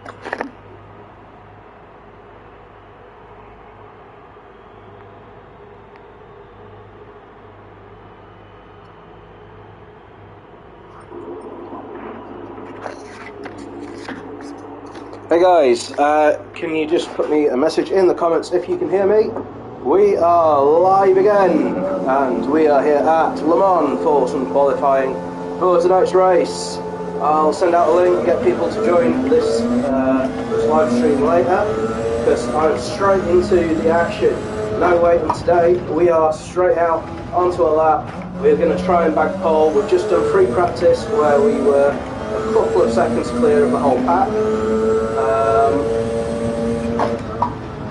Hey guys, can you just put me a message in the comments if you can hear me? We are live again, and we are here at Le Mans for some qualifying for tonight's race. I'll send out a link and get people to join this live stream later, because I'm straight into the action. No waiting today, we are straight out onto a lap. We're going to try and bag pole. We've just done free practice where we were a couple of seconds clear of the whole pack.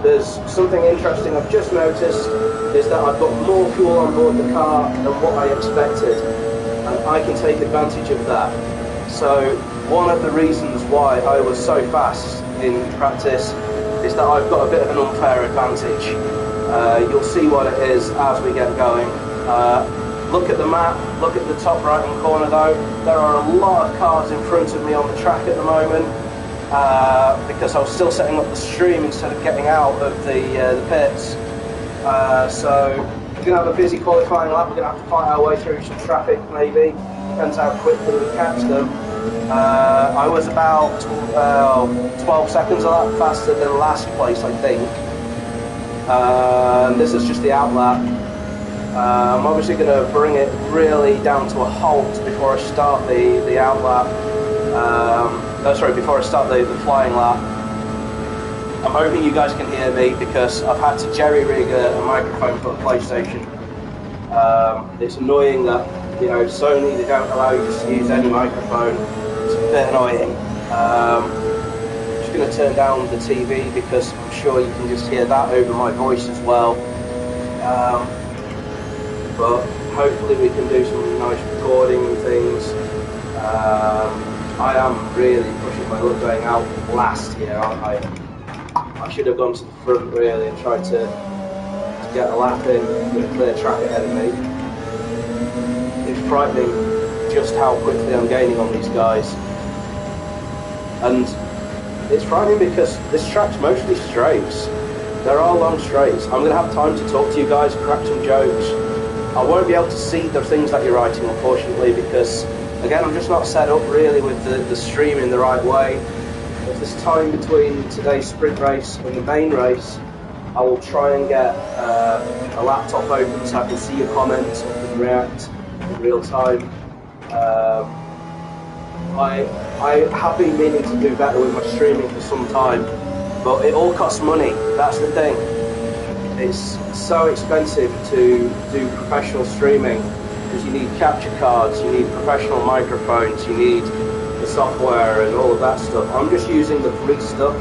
There's something interesting I've just noticed, is that I've got more fuel on board the car than what I expected, and I can take advantage of that. So one of the reasons why I was so fast in practice is that I've got a bit of an unfair advantage. You'll see what it is as we get going. Look at the map, look at the top right hand corner though. There are a lot of cars in front of me on the track at the moment. Because I was still setting up the stream instead of getting out of the pits. So we're going to have a busy qualifying lap. We're going to have to fight our way through some traffic maybe. Depends how quickly we catch them. I was about 12 seconds a lap faster than last place, I think. This is just the out lap. I'm obviously going to bring it really down to a halt before I start the out lap. Before I start the flying lap. I'm hoping you guys can hear me because I've had to jerry-rig a microphone for the PlayStation. It's annoying that, you know, Sony, they don't allow you to use any microphone. It's a bit annoying. I'm just going to turn down the TV because I'm sure you can just hear that over my voice as well. But hopefully we can do some nice recording and things. I am really pushing my luck going out last here, aren't I? I should have gone to the front really and tried to get a lap in with a clear track ahead of me. It's frightening just how quickly I'm gaining on these guys. And it's frightening because this track's mostly straights. There are long straights. I'm going to have time to talk to you guys, crack some jokes. I won't be able to see the things that you're writing, unfortunately, because again, I'm just not set up really with the stream in the right way. If there's time between today's sprint race and the main race, I will try and get a laptop open so I can see your comments and react in real time. I have been meaning to do better with my streaming for some time, but it all costs money, that's the thing. It's so expensive to do professional streaming. You need capture cards, you need professional microphones, you need the software and all of that stuff. I'm just using the free stuff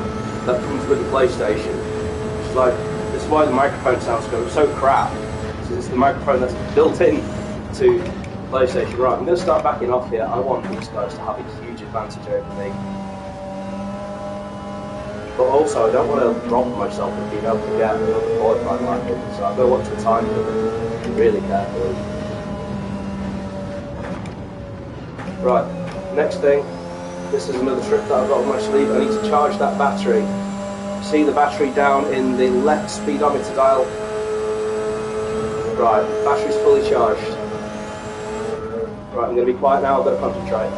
that comes with the PlayStation. It's like, this is why the microphone sounds so crap. It's the microphone that's built in to PlayStation. Right, I'm going to start backing off here. I want these guys to have a huge advantage over me. But also, I don't want to rob myself of being able to get another qualifying lap in, so I've got to watch the time really carefully. Right, next thing, this is another trick that I've got on my sleeve. I need to charge that battery. See the battery down in the left speedometer dial? Right, battery's fully charged. Right, I'm going to be quiet now, I've got to concentrate.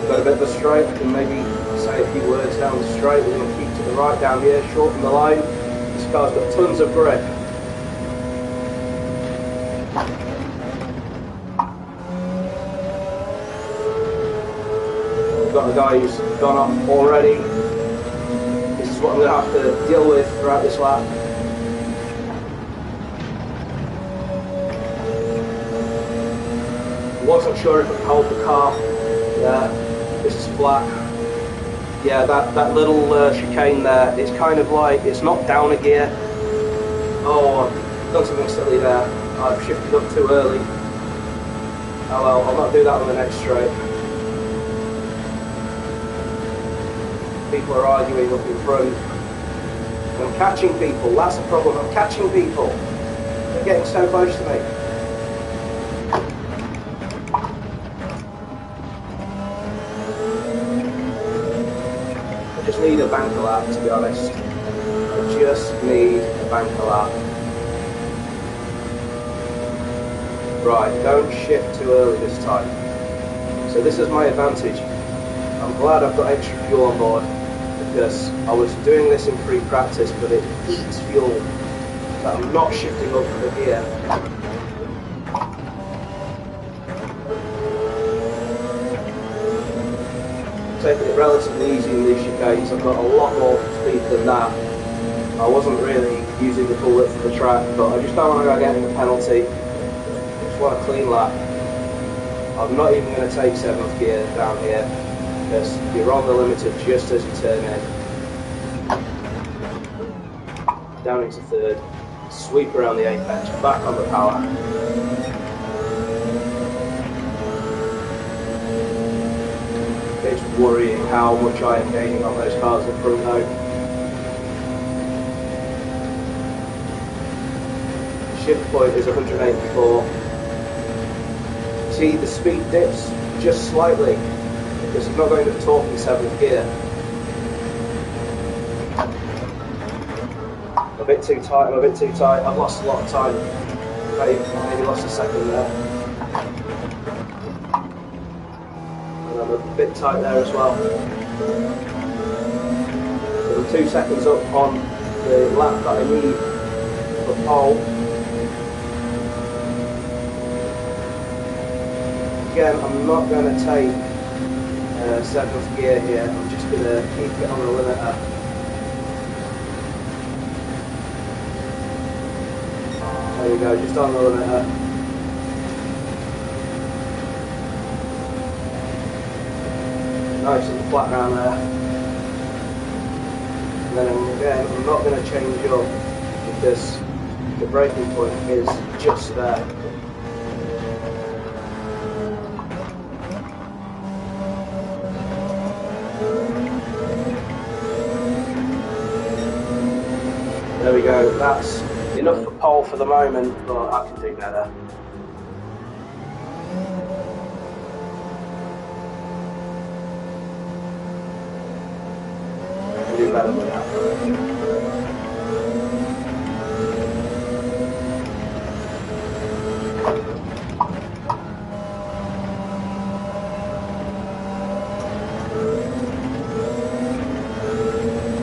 Got a bit of a straight, I can maybe say a few words down the straight. We're going to keep to the right down here, shorten the line. This car's got tons of grip. Got a guy who's gone off already. This is what I'm going to have to deal with throughout this lap. Wasn't sure if I could hold the car. Yeah, this is flat. Yeah, that little chicane there, it's kind of like, it's not down a gear. Oh, I've done something silly there. I've shifted up too early. Oh well, I'll not do that on the next straight. People are arguing up in front. I'm catching people, that's the problem, I'm catching people. They're getting so close to me. just need a banker lap, to be honest. I just need a banker lap. Right, don't shift too early this time. So this is my advantage. I'm glad I've got extra fuel on board, because I was doing this in free practice, but it eats fuel. So I'm not shifting up the gear. Taking it relatively easy in these chicanes. I've got a lot more speed than that. I wasn't really using the full width of the track, but I just don't want to go getting a penalty. I just want a clean lap. I'm not even going to take 7th gear down here, because you're on the limiter just as you turn in. Down into 3rd, sweep around the apex, back on the power. It's worrying how much I am gaining on those cars in front though. Shift point is 184. See, the speed dips just slightly because I'm not going to torque in 7th gear. I'm a bit too tight, I've lost a lot of time. Maybe lost a second there. And I'm a bit tight there as well. So I'm 2 seconds up on the lap that I need for pole. Again, I'm not going to take 7th gear here, I'm just going to keep it on the limiter. There we go, just on the limiter. Nice and flat around there. And then again, I'm not going to change up because the braking point is just there. There we go, that's enough for pole for the moment, but I can do better. I can do better than that.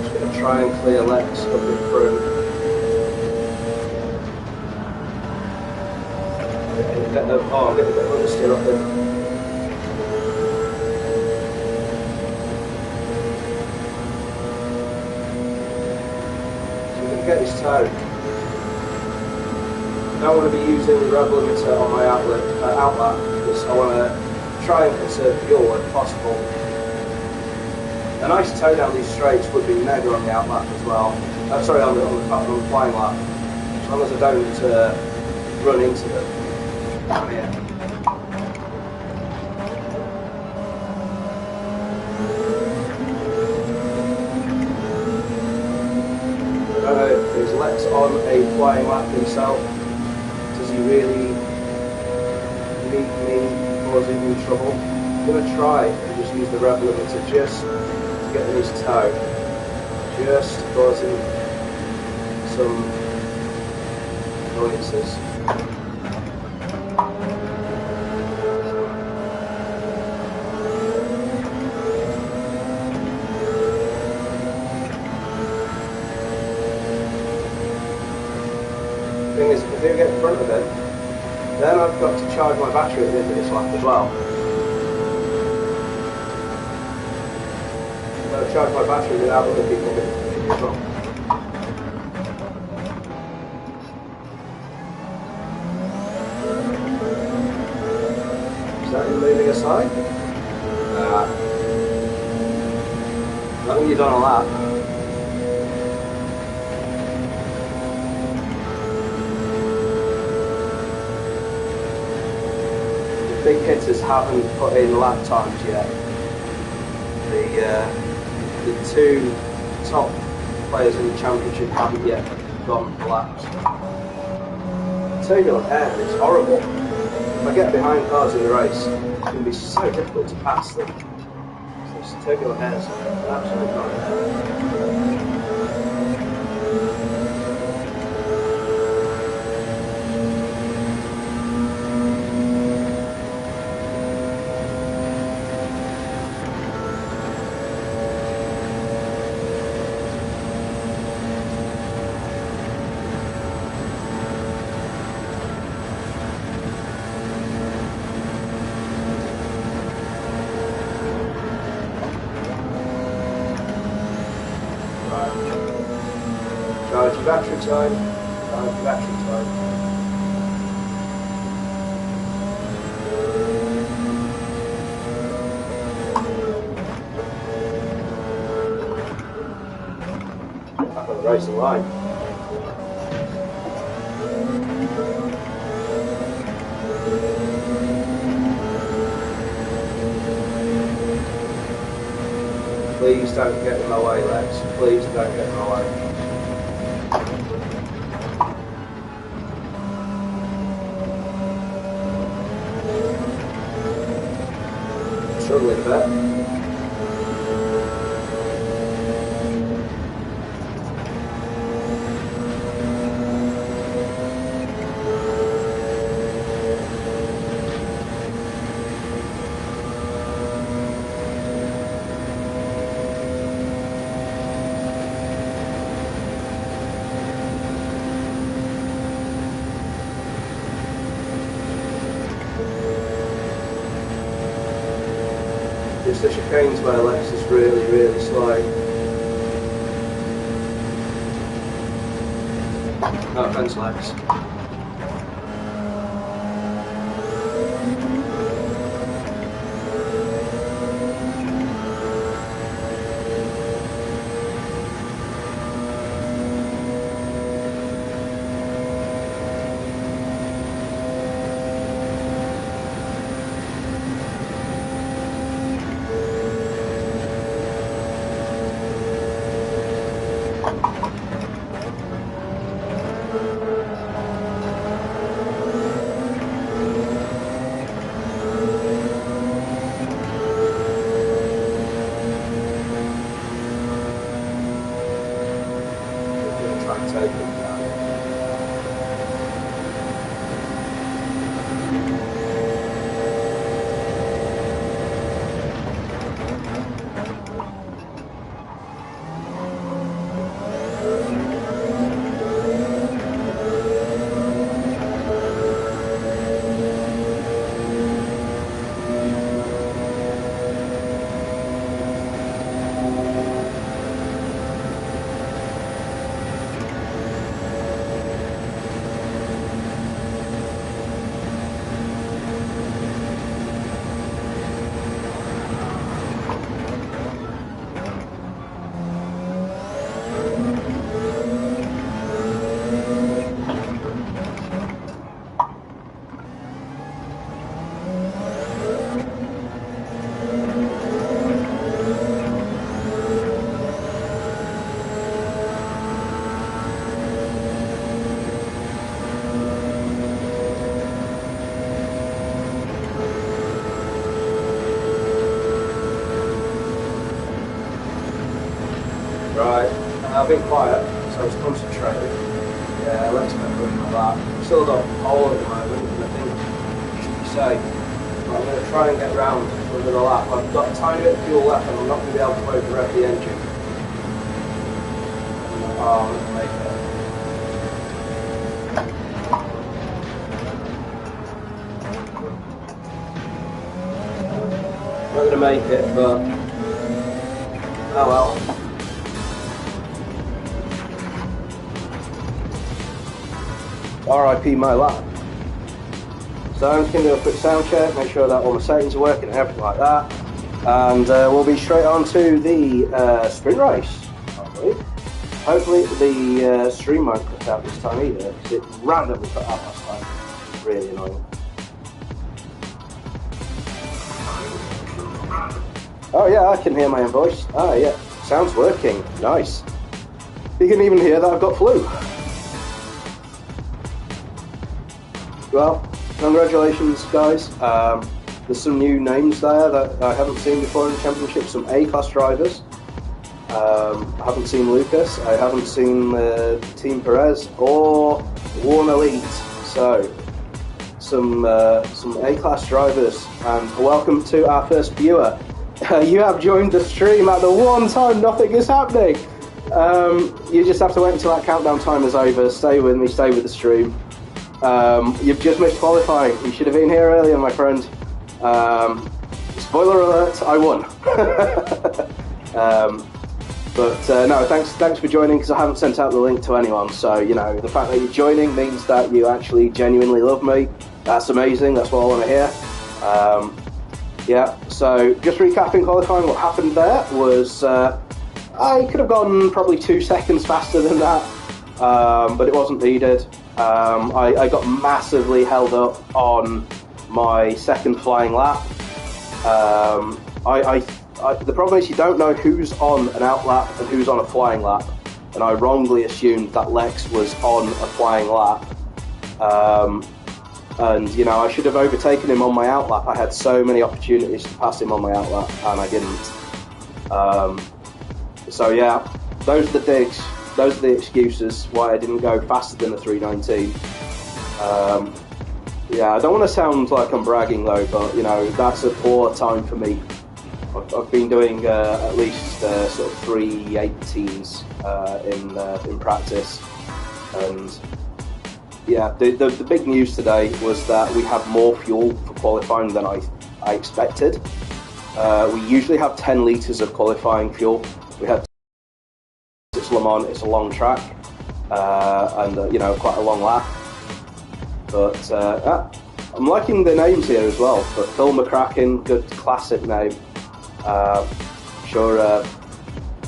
Just going to try and clear Lex up in front. Oh, I'm getting a bit of understeer up there. So I'm going to get this toe. I don't want to be using the rev limiter on my outlet because I want to try and conserve fuel if possible. A nice toe down these straights would be mega on the outlet as well. Sorry, on the flying lap. As long as I don't run into them. Down here. I don't know if he's Lex on a flying lap himself. Does he really need me causing me trouble? I'm going to try and just use the rev limiter just to get in his toe. Just causing some annoyances. Thing is, if I do get in front of him, then I've got to charge my battery at the end of this lap as well. I've got to charge my battery without other people getting control. Is that him moving aside? Nah. I think he's on a lap. Big hitters haven't put in lap times yet. The 2 top players in the championship haven't yet gone for laps. Turbulent air is horrible. If I get behind cars in the race, it's going to be so difficult to pass them. So it's Tokyo Hair's an absolute nightmare. Charge your battery time. Charge your battery time. Back on the racing line. Please don't get in my way, Lex. Please don't get in my way. Struggling a bit. It's the chicanes where Lex is really, really slow. No offence, Lex. Right, I've been quiet, so I was concentrating. Yeah, let's go with that. Still got pole at the moment, and I think it should be safe. But I'm going to try and get round for another lap. I've got a tiny bit of fuel left, and I'm not going to be able to overrev the engine. Oh, I'm going to make it. I'm not going to make it, but oh well. RIP my lap. So I'm just going to do a quick sound check, make sure that all the settings are working and everything like that. And we'll be straight on to the sprint race, I believe. Hopefully the stream won't cut out this time either, because it randomly cut out last time. It's really annoying. Oh yeah, I can hear my own voice. Ah yeah, sound's working. Nice. You can even hear that I've got flu. Well, congratulations guys. there's some new names there that I haven't seen before in the championship. Some A-class drivers. I haven't seen Lucas. I haven't seen Team Perez or Warren Elite. So some A-class drivers, and welcome to our first viewer. You have joined the stream at the one time nothing is happening. You just have to wait until that countdown time is over. Stay with me, stay with the stream. You've just missed qualifying. You should have been here earlier, my friend. Spoiler alert, I won. No, thanks for joining, because I haven't sent out the link to anyone. So, you know, the fact that you're joining means that you actually genuinely love me. That's amazing, that's what I want to hear. Yeah, so just recapping qualifying, what happened there was I could have gone probably 2 seconds faster than that, but it wasn't needed. I got massively held up on my second flying lap. The problem is you don't know who's on an out lap and who's on a flying lap, and I wrongly assumed that Lex was on a flying lap. And, you know, I should have overtaken him on my out lap. I had so many opportunities to pass him on my out lap, and I didn't. So, yeah, those are the digs. Those are the excuses why I didn't go faster than a 319. Yeah, I don't want to sound like I'm bragging, though, but, you know, that's a poor time for me. I've been doing at least sort of 318s in practice, and yeah, the big news today was that we have more fuel for qualifying than I expected. We usually have 10 litres of qualifying fuel. We had, it's Le Mans, it's a long track, and you know, quite a long lap. But I'm liking the names here as well. But Phil McCracken, good classic name. Sure,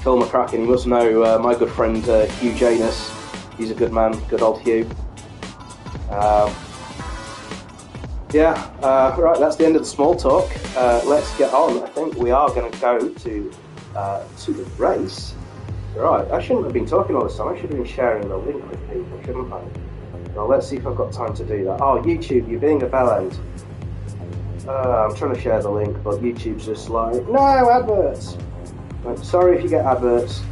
Phil McCracken, you must know my good friend Hugh Janus. He's a good man, good old Hugh. Right, that's the end of the small talk. Let's get on. I think we are going to go to the race. Right, I shouldn't have been talking all this time. I should have been sharing the link with people, shouldn't I? Well, let's see if I've got time to do that. Oh, YouTube, you're being a bellend. I'm trying to share the link, but YouTube's just like, no, adverts! Like, sorry if you get adverts.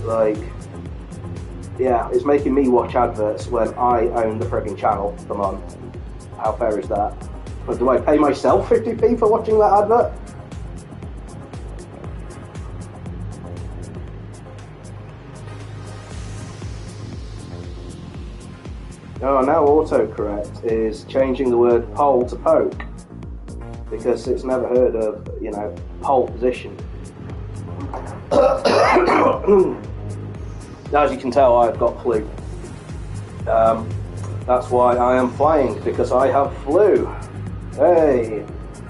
Like, yeah, it's making me watch adverts when I own the frigging channel. Come on. How fair is that? But do I pay myself 50p for watching that advert? Oh, now autocorrect is changing the word pole to poke, because it's never heard of, you know, pole position. As you can tell, I've got flu. That's why I am flying, because I have flu. Hey!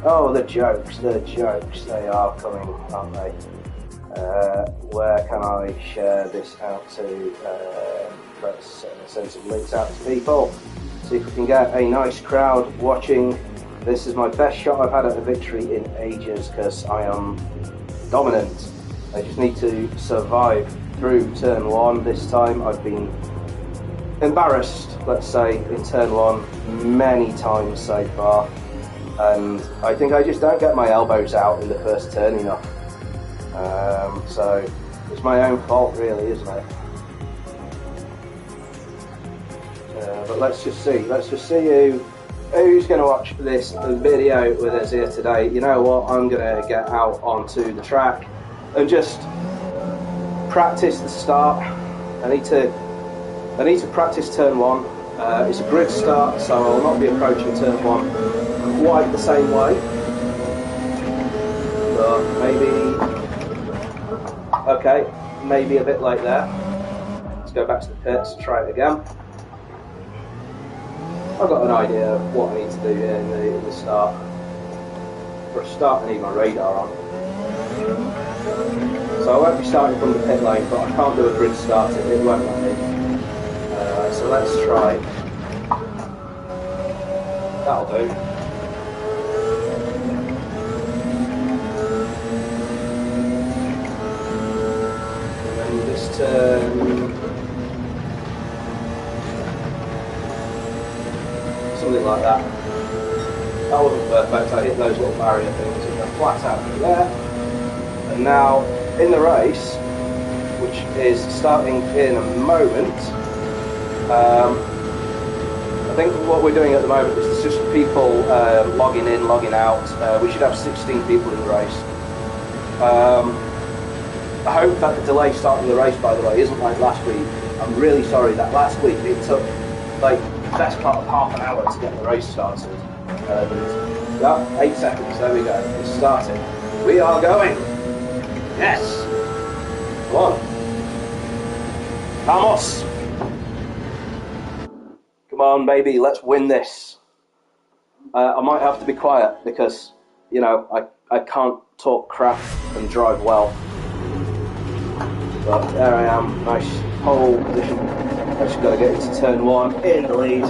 Oh, the jokes, they are coming, aren't they? Where can I share this out to? Let's send some links out to people. See if we can get a nice crowd watching. This is my best shot I've had at a victory in ages, because I am dominant. I just need to survive through turn 1 this time. I've been embarrassed, let's say, in turn 1 many times so far, and I think I just don't get my elbows out in the first turn enough. So it's my own fault, really, isn't it? But let's just see who's going to watch this video with us here today. You know what? I'm going to get out onto the track and just practice the start. I need to practice turn 1. It's a grid start, so I'll not be approaching turn 1 quite the same way. But maybe a bit like that. Let's go back to the pits and try it again. I've got an idea of what I need to do here in the start. For a start, I need my radar on. So I won't be starting from the pit lane, but I can't do a grid start, it won't let me. So let's try. That'll do. And then this turn. Something like that. That wasn't perfect, I hit those little barrier things and they're flat out through there. And now in the race, which is starting in a moment, I think what we're doing at the moment is just people logging in, logging out. We should have 16 people in the race. I hope that the delay starting the race, by the way, isn't like last week. I'm really sorry that last week it took like the best part of half an hour to get the race started. Yeah, 8 seconds, there we go, it's starting. We are going! Yes! Come on! Vamos! Come on, baby, let's win this. I might have to be quiet because, you know, I can't talk crap and drive well. But there I am, nice pole position. I just got to get into turn 1 in the lead.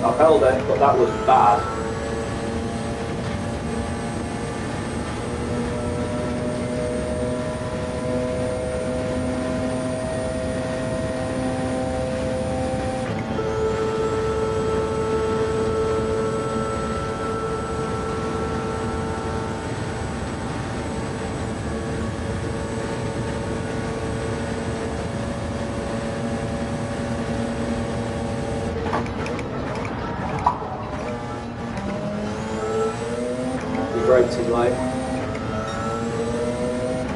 I held it, but that was bad. Brake too late.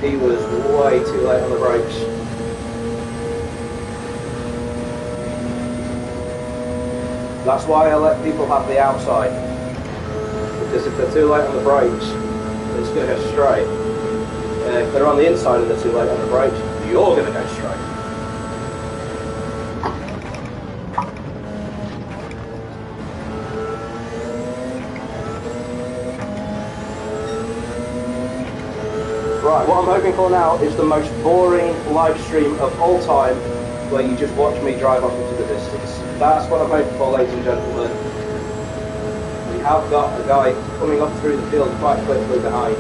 He was way too late on the brakes. That's why I let people have the outside. Because if they're too late on the brakes, it's going to go straight. If they're on the inside and they're too late on the brakes, you're going to go straight. Right, what I'm hoping for now is the most boring live stream of all time, where you just watch me drive off into the distance. That's what I'm hoping for, ladies and gentlemen. We have got a guy coming up through the field quite quickly behind.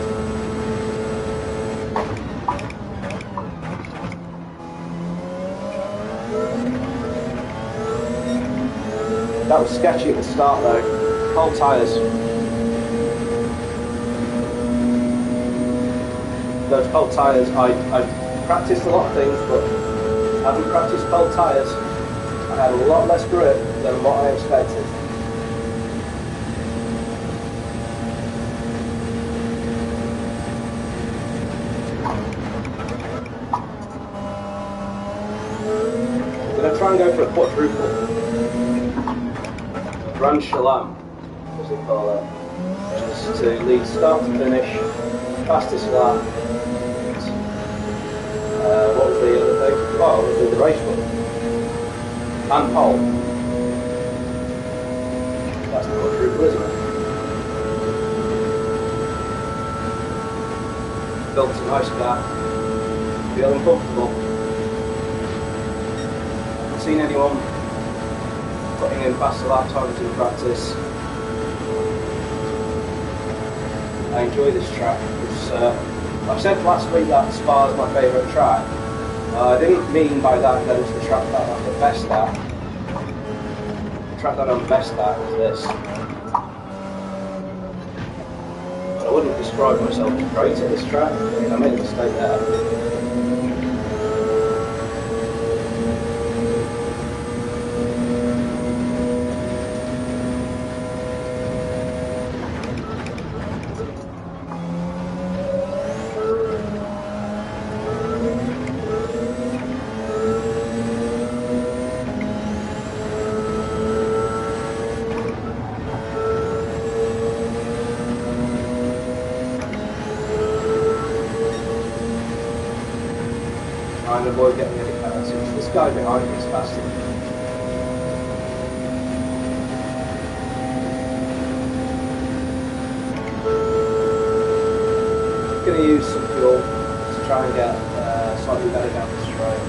That was sketchy at the start though. Cold tyres. Those cold tyres, I've practiced a lot of things, but I haven't practiced cold tyres. I had a lot less grip than what I expected. I'm going to try and go for a quadruple. Grand Shalom, as they call it. Just to lead start to finish, fastest lap. What was the other thing? Oh, it was the race one. And pole. That's the quadruple, isn't it? Built a nice car. Feeling comfortable. Haven't seen anyone putting in faster lap times in practice. I enjoy this track. I said last week that Spa is my favourite track. I didn't mean by that it's the track that I'm the best at. The track that I'm best at is this. But I wouldn't describe myself as great at this track. I mean, I made a mistake there. avoid getting any penalties. This guy behind me is faster. I'm going to use some fuel to try and get slightly better down the straight.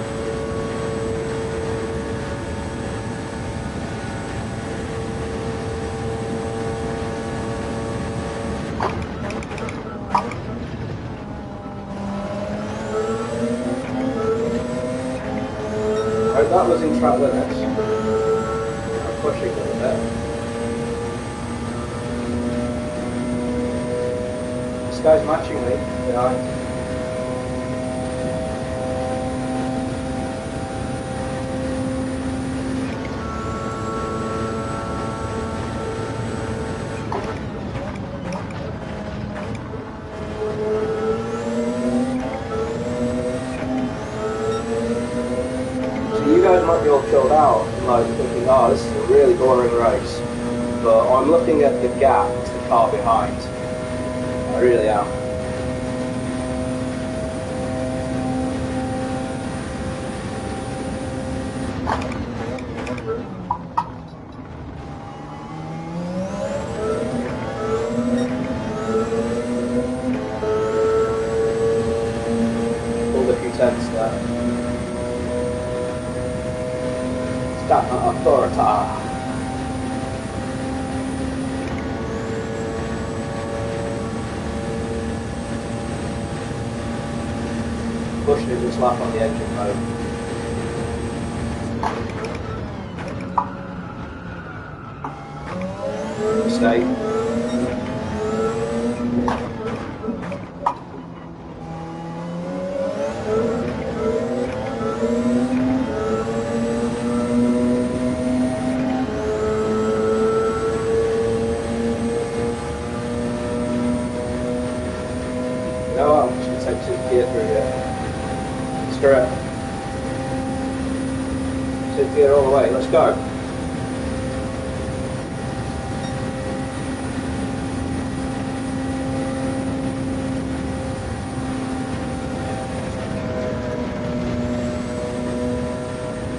That was in track limits. I'm pushing a little bit. This guy's matching me behind. You guys might be all chilled out and like thinking, oh, this is a really boring race. But I'm looking at the gap to the car behind. I really am. Pulled a few tenths there. Authority. Pushing it just lap on the engine mode. Mistake. No, I'm just going to take 2th gear through here. Screw it. 2th gear all the way, let's go.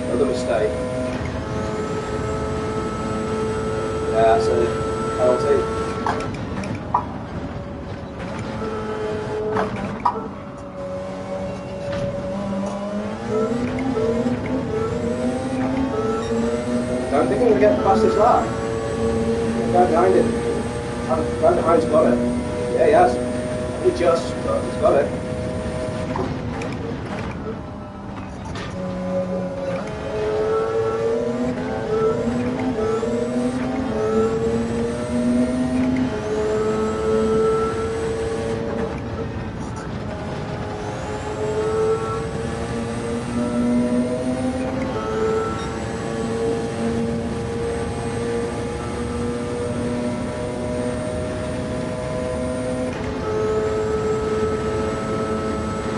Another mistake. Yeah, that's a penalty. I don't think I'm going to get past this lap. The guy behind it. The guy behind's got it. Yeah, he has. He just, but he's got it.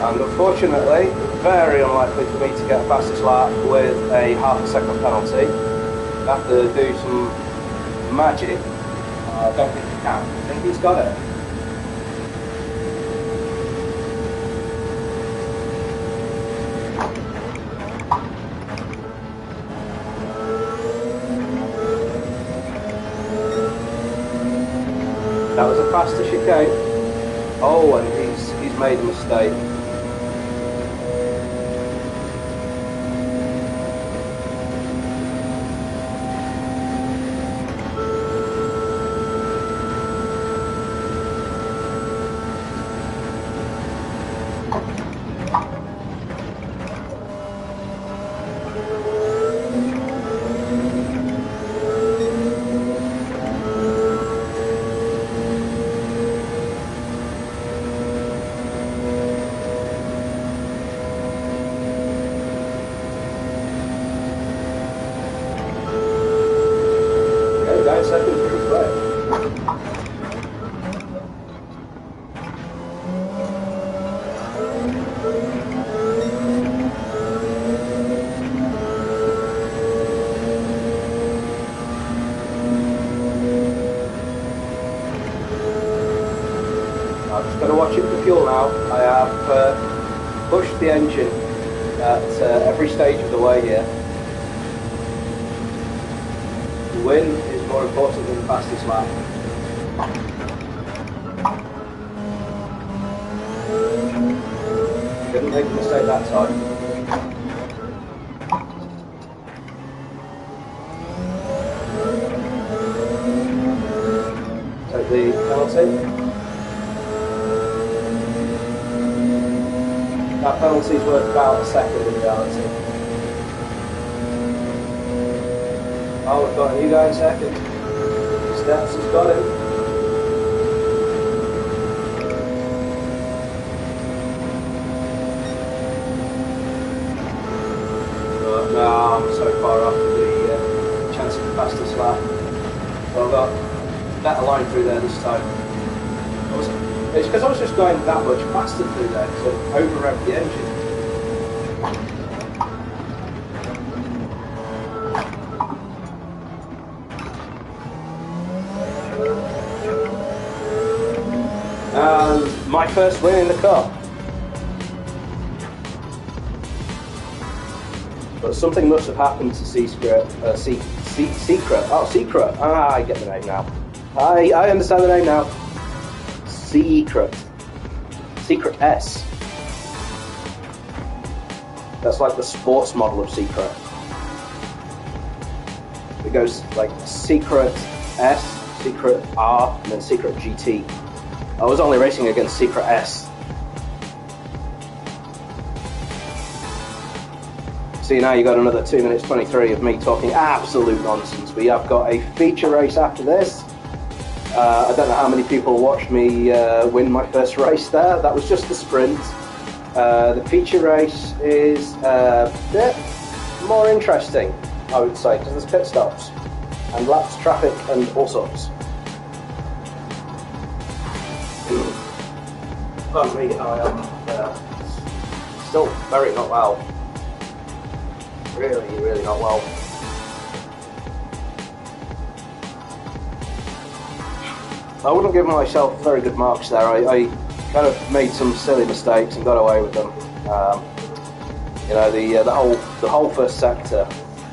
And unfortunately, very unlikely for me to get a fastest lap with a half a second penalty. I have to do some magic. I don't think he can. I think he's got it. That was a faster chicane. Oh, and he's made a mistake. Second pretty quick. I'm just going to watch it for fuel now. I have pushed the engine at every stage of the way here. The win is more important than the fastest lap. Didn't make a mistake that time. Take the penalty. That penalty is worth about a second in reality. Oh, we've got a new guy in second. Steps has got him. But no, I'm so far off the chance of the fastest lap. But I've got a better line through there this time. It's because I was just going that much faster through there, so I over-revved the engine. And my first win in the car. But something must have happened to Secret. Oh, Secret. Ah, I get the name now. I understand the name now. Secret S. That's like the sports model of Secret. It goes like Secret S, Secret R, and then Secret GT. I was only racing against Secret S. See, now you got another 2 minutes 23 of me talking absolute nonsense. We have got a feature race after this. I don't know how many people watched me win my first race there. That was just the sprint. The feature race is a bit more interesting, I would say, because there's pit stops and laps, traffic, and all sorts. But me, I am still very not well. Really, really not well. I wouldn't give myself very good marks there. I kind of made some silly mistakes and got away with them. You know, the whole first sector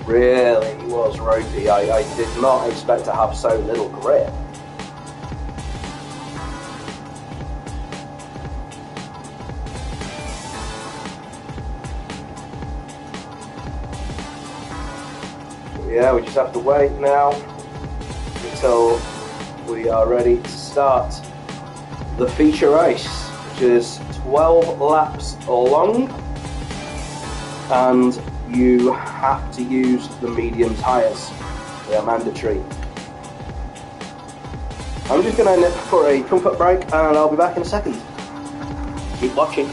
really was ropey. I did not expect to have so little grip. Yeah, we just have to wait now until we are ready to start the feature race, which is 12 laps long, and you have to use the medium tyres. They are mandatory. I'm just going to nip for a comfort break and I'll be back in a second. Keep watching.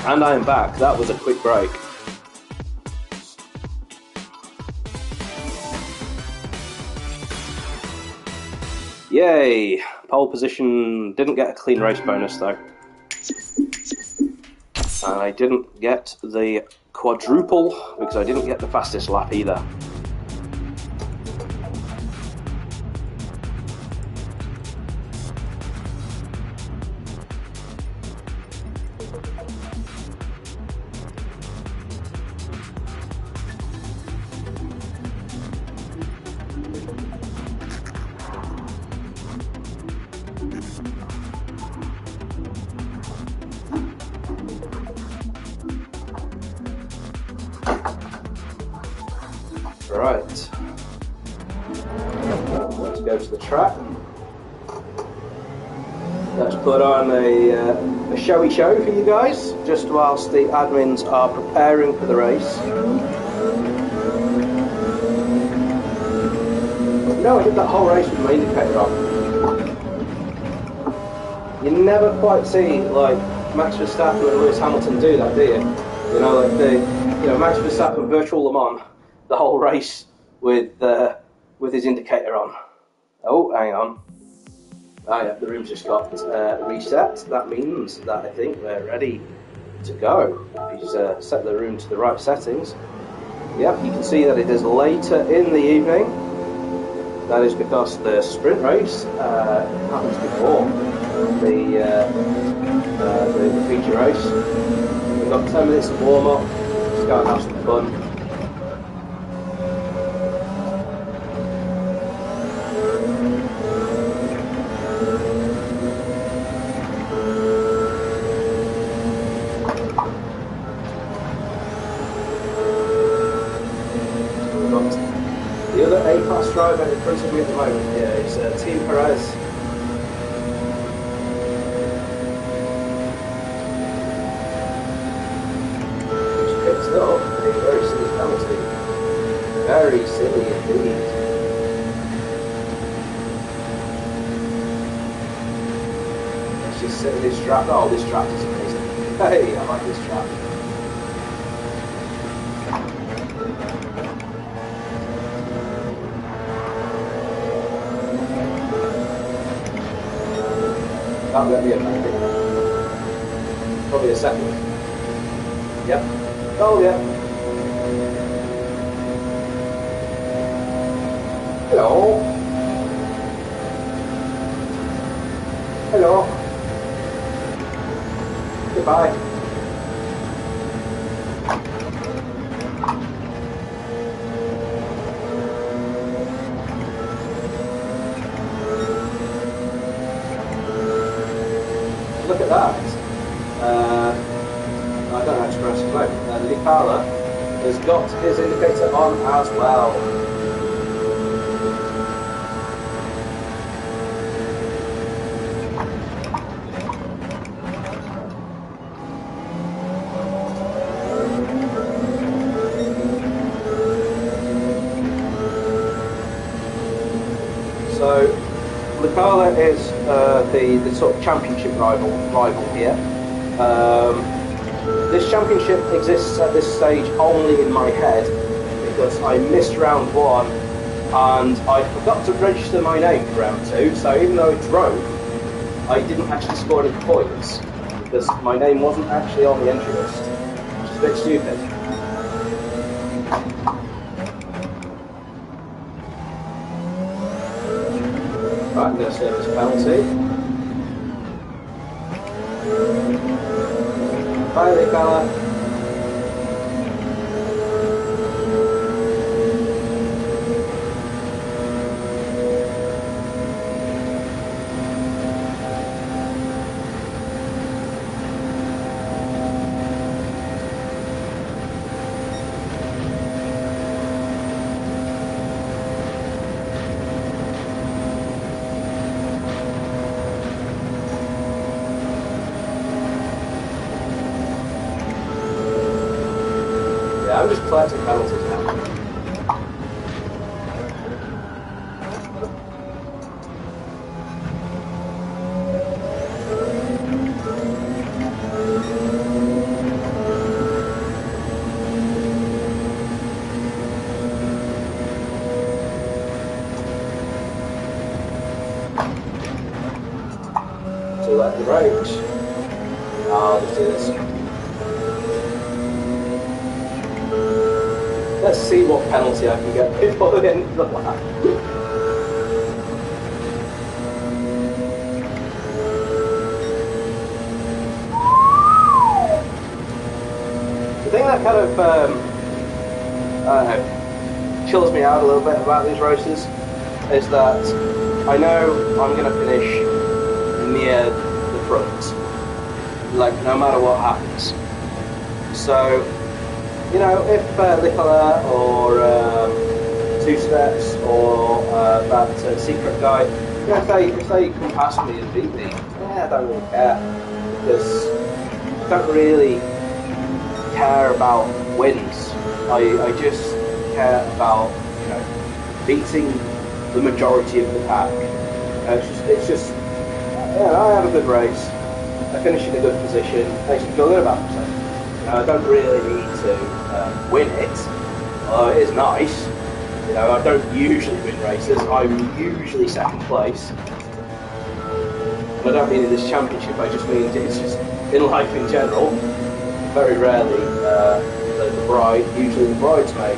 And I am back. That was a quick break. Yay! Pole position. Didn't get a clean race bonus though. And I didn't get the quadruple because I didn't get the fastest lap either. track. Let's put on a showy show for you guys, just whilst the admins are preparing for the race. No, I did that whole race with my indicator on. You never quite see like Max Verstappen and Lewis Hamilton do that, do you? You know, like Max Verstappen virtual Le Mans the whole race with his indicator on. Oh, hang on. Ah, yeah, the room's just got reset. That means that I think we're ready to go. He's set the room to the right settings. Yep, you can see that it is later in the evening. That is because the sprint race happens before the feature race. We've got 10 minutes of warm up. Just go and have some fun. The other A-class driver in front of me at the moment here is Team Perez. Which picks up a very silly penalty. Very silly indeed. Let's just sit in this trap. Oh, this trap is amazing. Hey, I like this trap. That'll get me a penalty. Probably a second. Yep. Oh, yeah. Hello. Hello. Goodbye. Look at that. I don't know how to pronounce his name. Lipala has got his indicator on as well. So, Lipala is the sort of championship rival here. This championship exists at this stage only in my head because I missed round 1 and I forgot to register my name for round 2, so even though I drove, I didn't actually score any points because my name wasn't actually on the entry list, which is a bit stupid. Right, I'm going to serve this penalty. Bye, Lipala. I'm just collecting penalties now. So let the brakes. I'll just do this. Let's see what penalty I can get before the end of the lap. The thing that kind of, I don't know, chills me out a little bit about these races is that I know I'm going to finish near the front, like no matter what happens. So, you know, if Lipala or two steps or that secret guy. You know, if they come past me and beat me, yeah, I don't really care, because I don't really care about wins. I just care about, you know, beating the majority of the pack. It's just yeah, I have a good race. I finish in a good position. Makes me feel good about myself. I don't really need to win it. It is nice. You know, I don't usually win races. I'm usually second place. And I don't mean in this championship. I just mean it's just in life in general. Very rarely the bride, usually the bridesmaid.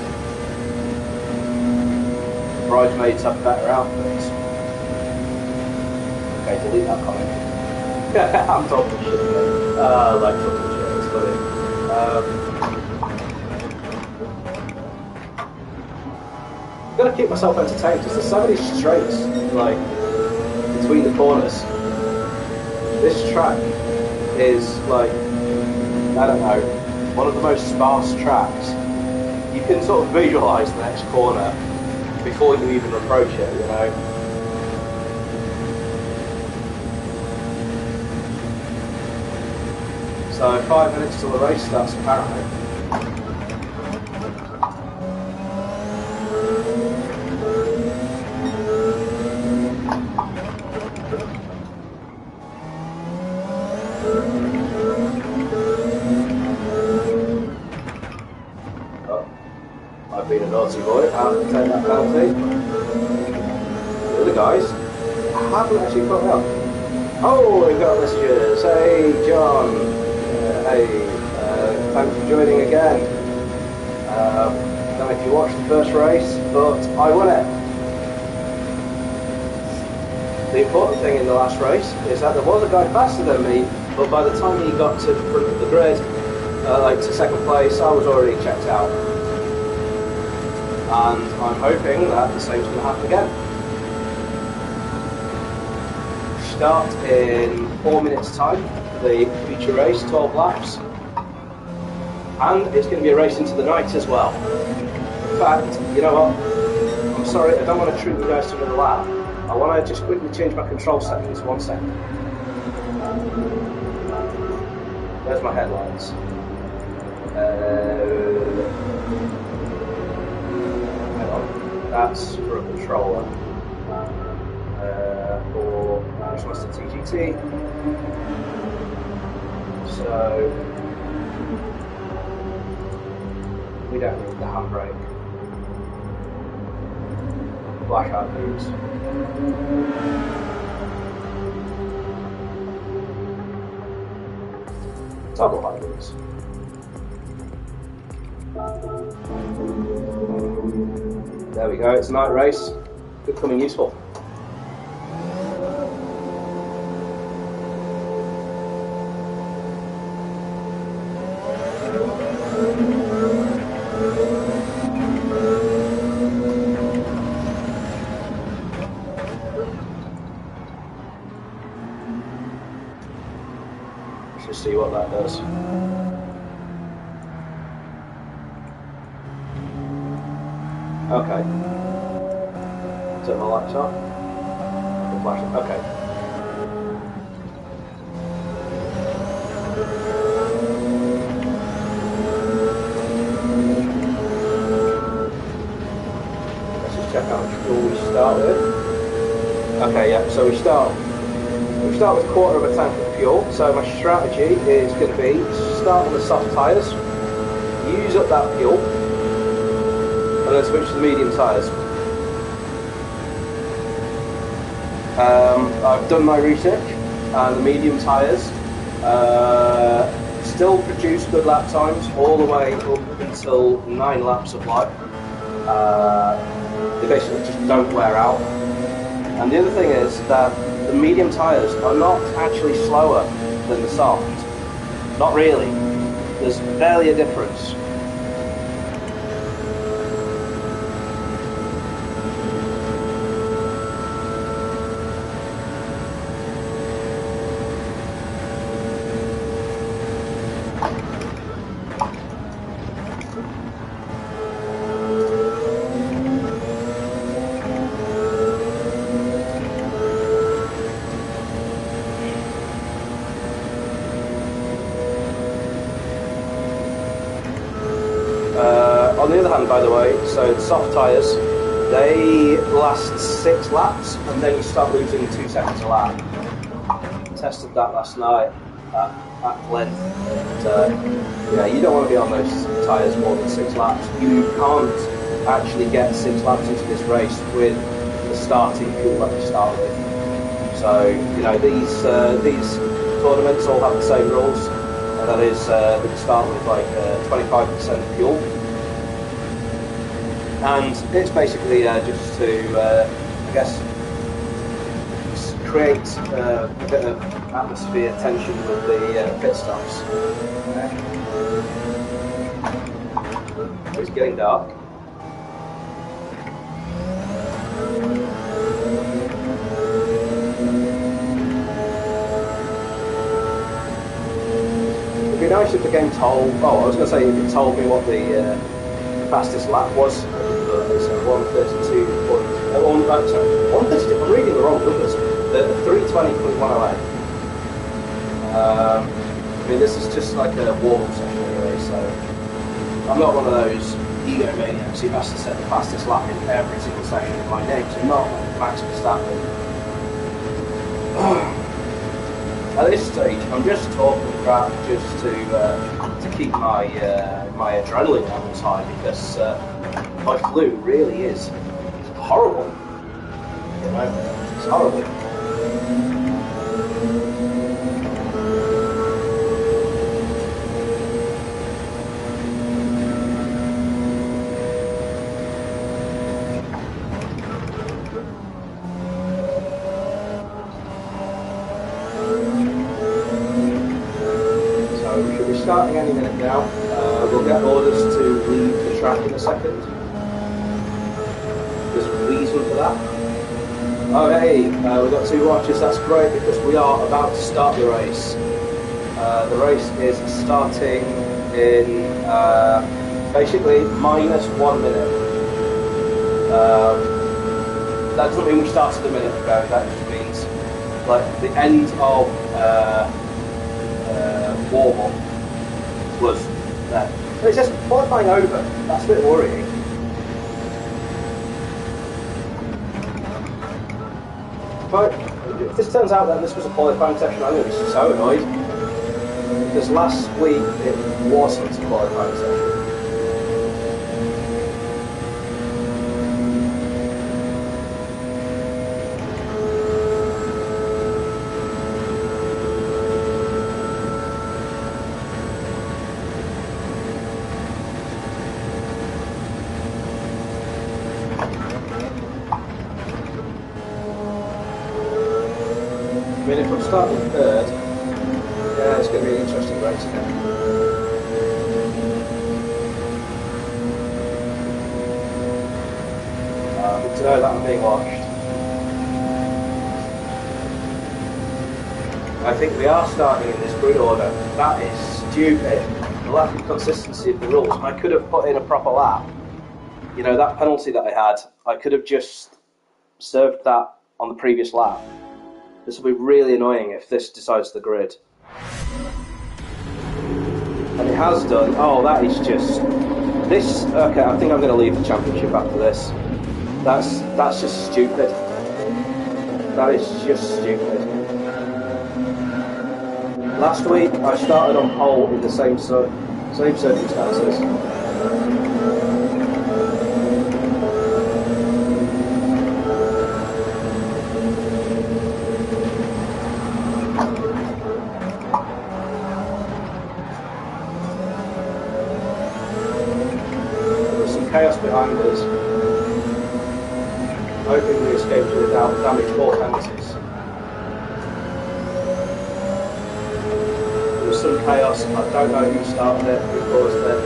Bridesmaids have better outfits. Okay, delete that comment. I'm talking shit again. I like talking shit, it's funny. I've got to keep myself entertained because there's so many straights, like, between the corners. This track is, like, I don't know, one of the most sparse tracks. You can sort of visualise the next corner before you even approach it, you know. So 5 minutes till the race starts apparently. Oh, I've been a naughty boy, I have to take that penalty. The other guys haven't actually put me up. Oh, we've got messages. Hey, John. Hey, thanks for joining again. Don't know if you watched the first race, but I won it. The important thing in the last race is that there was a guy faster than me, but by the time he got to the front of the grid, like to second place, I was already checked out. And I'm hoping that the same's going to happen again. Start in 4 minutes time. The feature race, 12 laps, and it's going to be a race into the night as well. In fact, you know what, I'm sorry, I don't want to treat you guys to another lap. I want to just quickly change my control settings, 1 second. There's my headlights. Hang on, that's for a controller. For which one's the TGT. So we don't need the handbrake. Blackout views. Toggle high views. There we go, it's a night race. Becoming useful. Let's see what that does. Okay. Turn my lights on. The flash. Okay. Let's just check how much fuel we start with. Okay, yeah. So we start with a quarter of a tank of fuel. So my strategy is going to be start on the soft tyres, use up that fuel, and then switch to the medium tyres. I've done my research, and the medium tyres still produce good lap times all the way up until 9 laps of life. They basically just don't wear out. And the other thing is that the medium tyres are not actually slower than the soft. Not really. There's barely a difference. understand, by the way, so the soft tyres, they last 6 laps and then you start losing 2 seconds a lap. Tested that last night at length. Yeah, you don't want to be on those tyres more than 6 laps. You can't actually get 6 laps into this race with the starting fuel that you start with. So, you know, these tournaments all have the same rules, and that is that you start with like 25% fuel. And it's basically just to, I guess, create a bit of atmosphere tension with the pit stops. It's getting dark. It'd be nice if the game told. Oh, I was going to say if it told me what the fastest lap was. It's 132. Sorry, 132. I'm reading the wrong numbers. The 320.108. I mean, this is just like a warm-up session anyway, so I'm not one of those egomaniacs who has to set the fastest lap in every single session. My name's not Max Verstappen. At this stage, I'm just talking crap just to keep my my adrenaline levels high, because my flu really is horrible. You know, it's horrible. Starting any minute now. We'll get orders to leave the track in a second. There's a reason for that. Oh hey, we've got 2 watches, that's great, because we are about to start the race. The race is starting in basically -1 minute. That doesn't mean we started a minute ago, that just means like the end of warm-up was there. It's just qualifying over. That's a bit worrying. But if this turns out that this was a qualifying session, I'm going to be so annoyed. Because last week it wasn't a qualifying session. I mean, if I'm starting third, yeah, it's going to be an interesting race again. Good to know that I'm being watched. I think we are starting in this grid order. That is stupid. The lack of consistency of the rules. I could have put in a proper lap. You know, that penalty that I had, I could have just served that on the previous lap. This will be really annoying if this decides the grid. And it has done. Oh, that is just... This... Okay, I think I'm going to leave the championship after this. That's just stupid. That is just stupid. Last week, I started on pole in the same circumstances. Chaos behind us. Hoping we escaped without damage or penalties. There was some chaos. I don't know who started it, who caused it.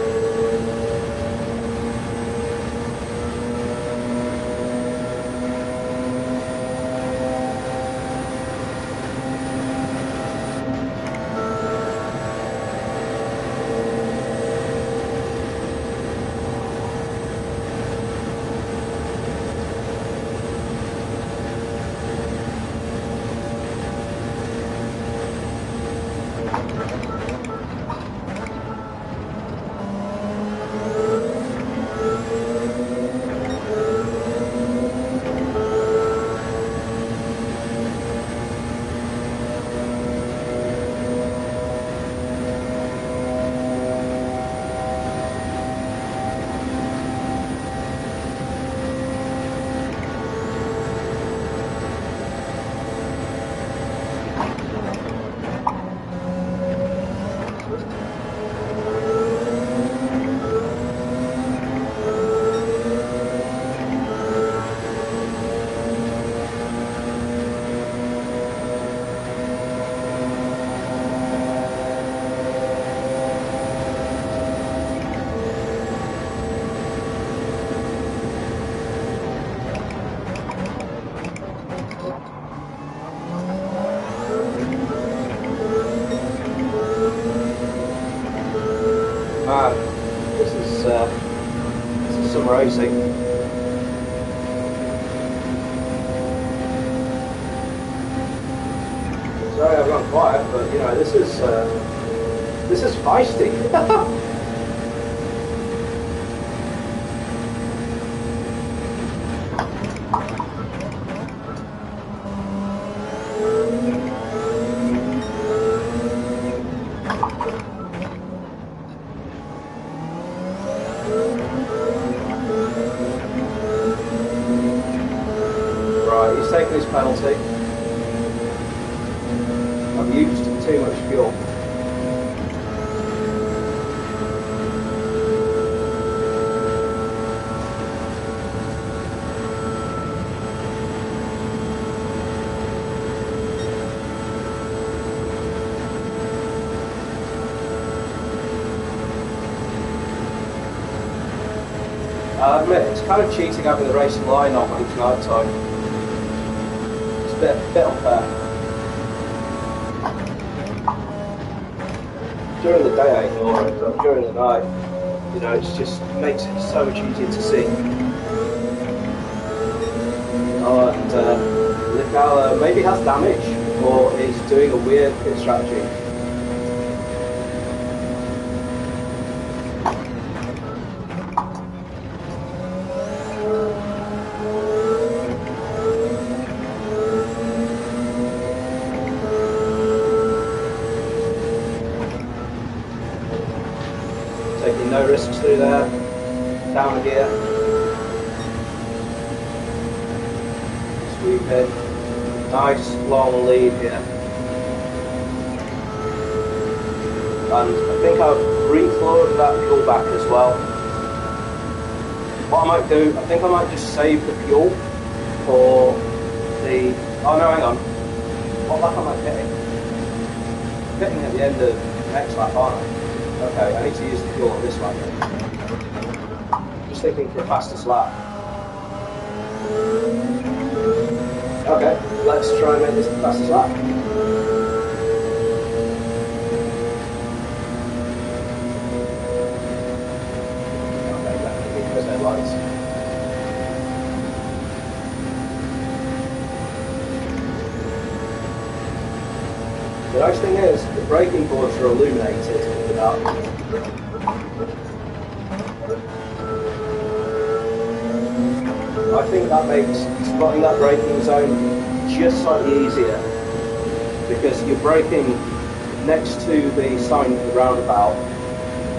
man, this is some racing. Sorry I've gone quiet, but you know, this is feisty. Right, he's taking his penalty. I've used too much fuel. I admit, it's kind of cheating having the racing line on when it's night time. It's a bit unfair. During the day I ignore it, but during the night, you know, it makes it so much easier to see. Oh, and look how maybe has damage, or is doing a weird pit strategy. Taking no risks through there, down a gear, sweep in, nice long lead here, and I think I've reflowed that fuel back as well. What I might do, I think I might just save the fuel for the, oh no, hang on, what lap am I pitting? I'm pitting at the end of the next lap, aren't I? Okay, I need to use the fuel on this lap. Just thinking for the fastest lap. Okay, let's try and make this the fastest lap. Okay, definitely need those headlights. The nice thing is, the braking boards are illuminated in the dark. I think that makes spotting that braking zone just slightly easier, because you're braking next to the sign of the roundabout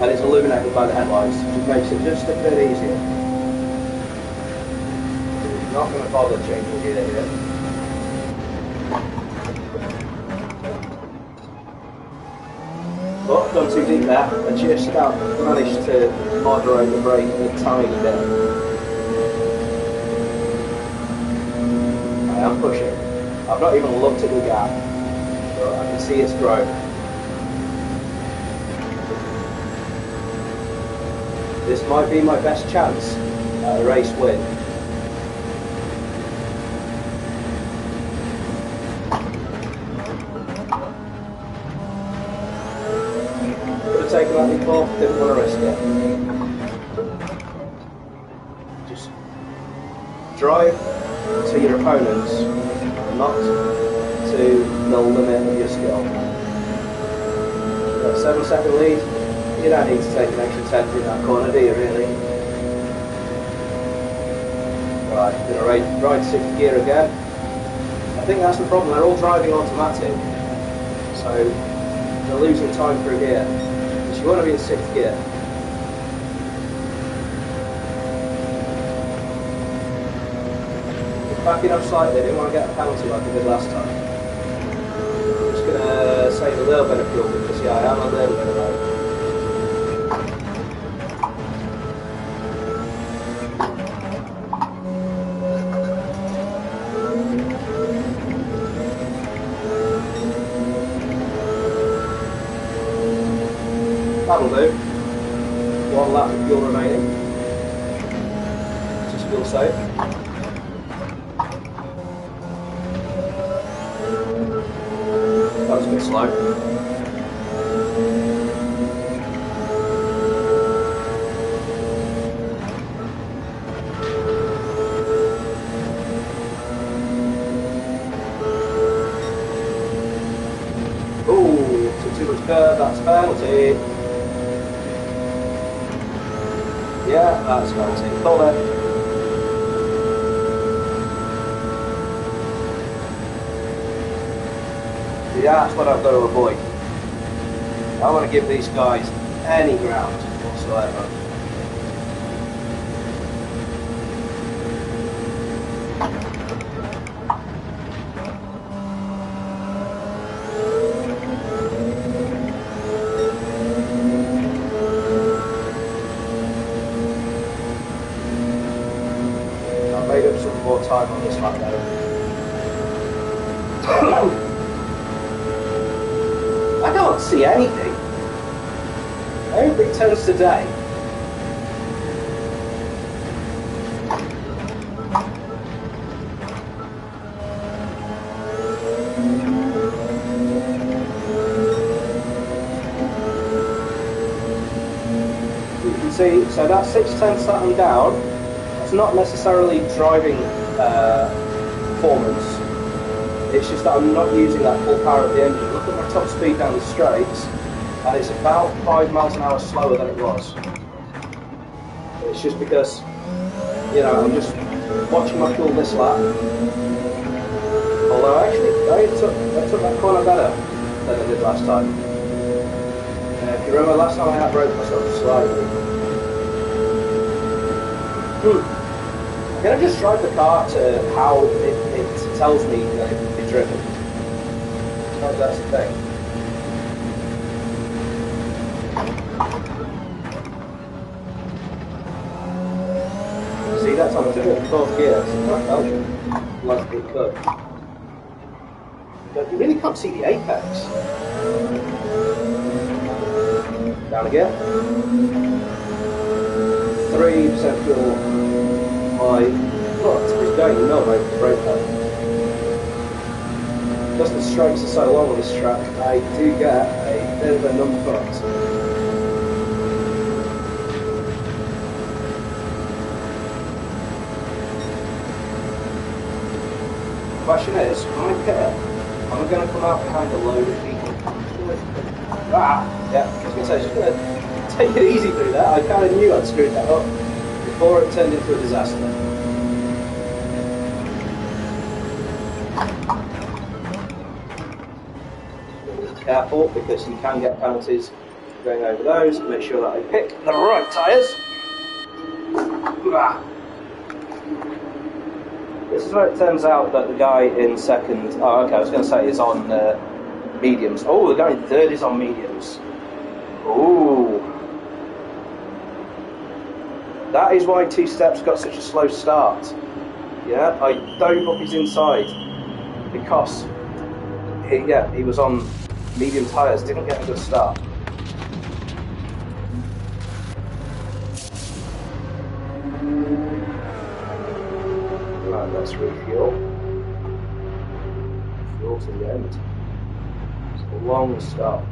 and it's illuminated by the headlights, which makes it just a bit easier. I'm not going to bother changing gear here. But I've gone too deep there. I just about managed to moderate the brake a tiny bit. I am pushing. I've not even looked at the gap, but I can see it's grown. This might be my best chance at a race win. Taken that before, didn't want to risk it. Just drive to your opponents, not to the limit of your skill. You've got a 7-second lead, you don't need to take an extra 10 in that corner, do you really? Right, going to ride 6th gear again. I think that's the problem, they're all driving automatic, so they're losing time for a gear. You want to be in 6th gear. Backing up slightly, I didn't want to get a penalty like I did last time. I'm just going to save a little bit of fuel because yeah, I am a little bit of road. That'll do. 1 lap of fuel remaining. Just fuel safe. That was a bit slow. curb, that's penalty. Yeah, that's penalty. Call it. Yeah, that's what I've got to avoid. I want to give these guys any ground whatsoever. I've made up some more time on this lap though. I can't see anything. I hope it turns today. You can see, so that 6/10 that I'm down, it's not necessarily driving performance. It's just that I'm not using that full power of the engine. Look at my top speed down the straights, and it's about 5 miles an hour slower than it was. It's just because, you know, I'm just watching my fuel this lap. Although actually, I took that corner better than I did last time. If you remember, last time I outbraked myself slightly. I'm going to just drive the car to how it tells me that it can be driven. So that's the thing. See, that's on the fourth gear, so it's not Belgium, like it could. But you really can't see the apex. Down again. 3% fuel. My foot is going nuts over the brake pedal. Because the straights are so long on this track, I do get a bit of a numb foot. The question is, when I pit, am I going to come out behind a load of people? Yeah, I was going to say, just going to take it easy through that. I kind of knew I'd screwed that up before it turned into a disaster. Be careful, because you can get penalties going over those. Make sure that I pick the right tyres. This is where it turns out that the guy in second, oh okay, I was going to say is on mediums. Oh, the guy in third is on mediums. Ooh. That is why Two Steps got such a slow start. Yeah, I dove up his inside because he was on medium tyres, didn't get a good start. Right, let's refuel. Fuel to the end. It's a long stop.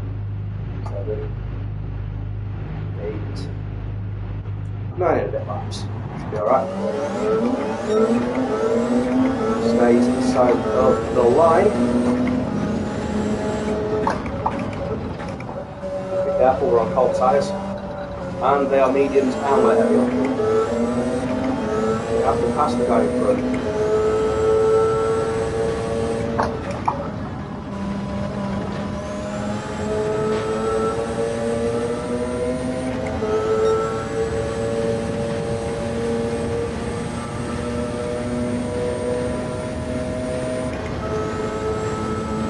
7, 8, 9 and a bit laps. Should be alright. Stays inside of the line. Be careful, we're on cold tyres. And they are mediums and we're heavy on fuel. We have to pass the guy in front.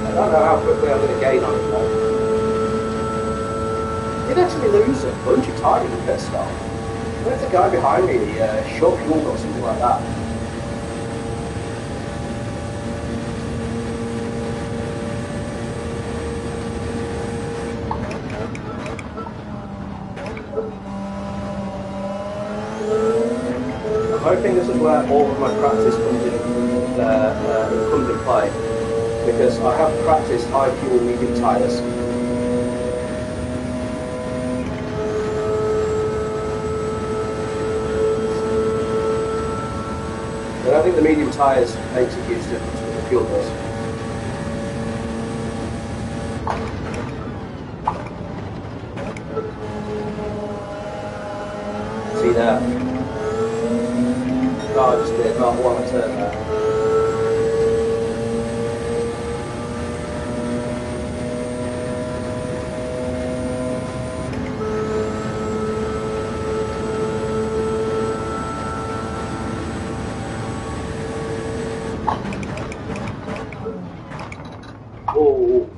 I don't know how quickly I'm going to gain on it though. Did actually lose a bunch of time in the pit stop. Where's the guy behind me, short fuel or something like that? I'm hoping this is where all of my practice comes in play. Because I have practiced high fuel medium tyres. But I think the medium tyres makes a huge difference with the fuel does. See there? No, I just did not want to turn there. Oh.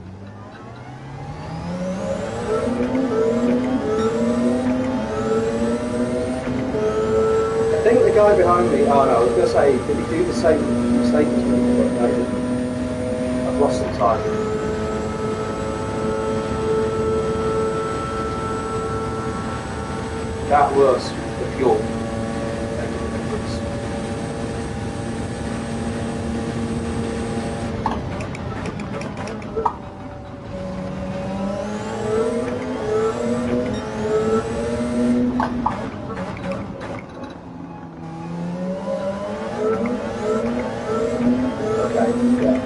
I think the guy behind me, oh no, I was going to say, did he do the same mistake as me? But no, he didn't. I've lost some time. That was the fuel.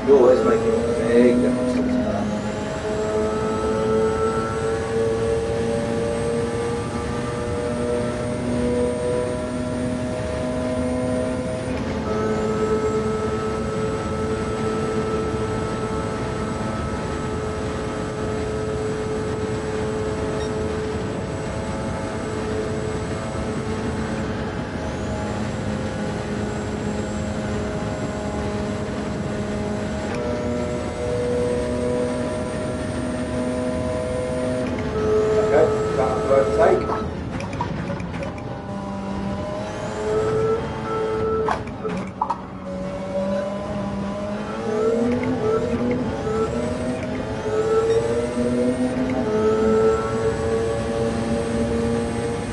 Fuel is making a big difference to this car.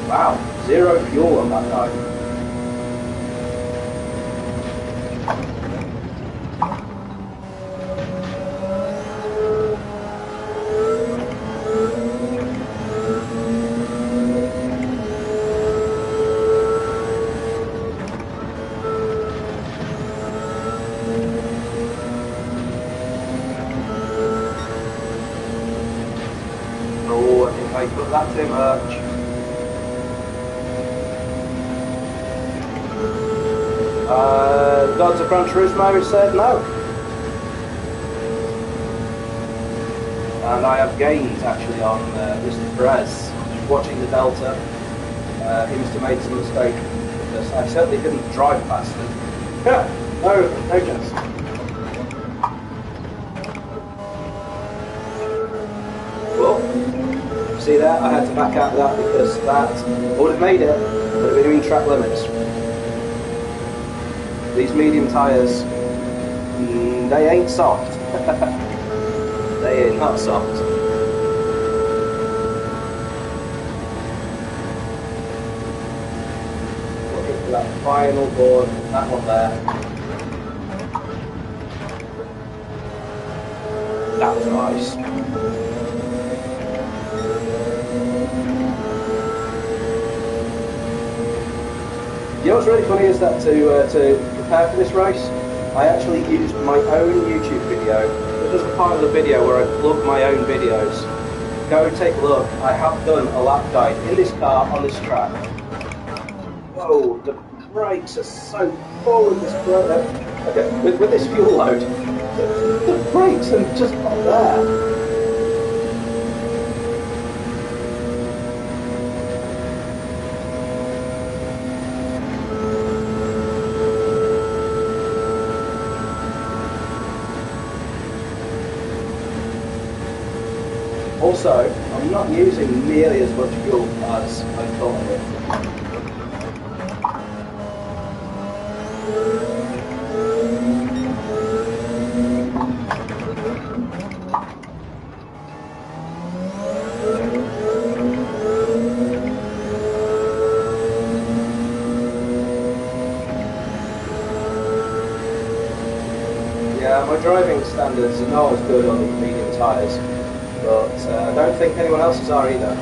Wow, 0 fuel on that guy. Oh, I think I put that too much. Gods of Gran Turismo said no. And I have gained actually on Mr. Perez. Watching the Delta, he must have made some mistake because I certainly didn't drive faster. No chance. Well, see there, I had to back out of that because that would have made it, but it would have been track limits. These medium tyres, they ain't soft. They ain't not soft. Looking for that final board, that one there. That was nice. You know what's really funny is that to prepare for this race, I actually used my own YouTube video. This was a part of the video where I plugged my own videos. Go take a look. I have done a lap guide in this car on this track. Whoa, the brakes are so full of this brake. Okay, with this fuel load, the brakes are just not there. Also, I'm not using nearly as much fuel as I thought I would. Yeah, my driving standards are not as good on the medium tyres. But I don't think anyone else's are either.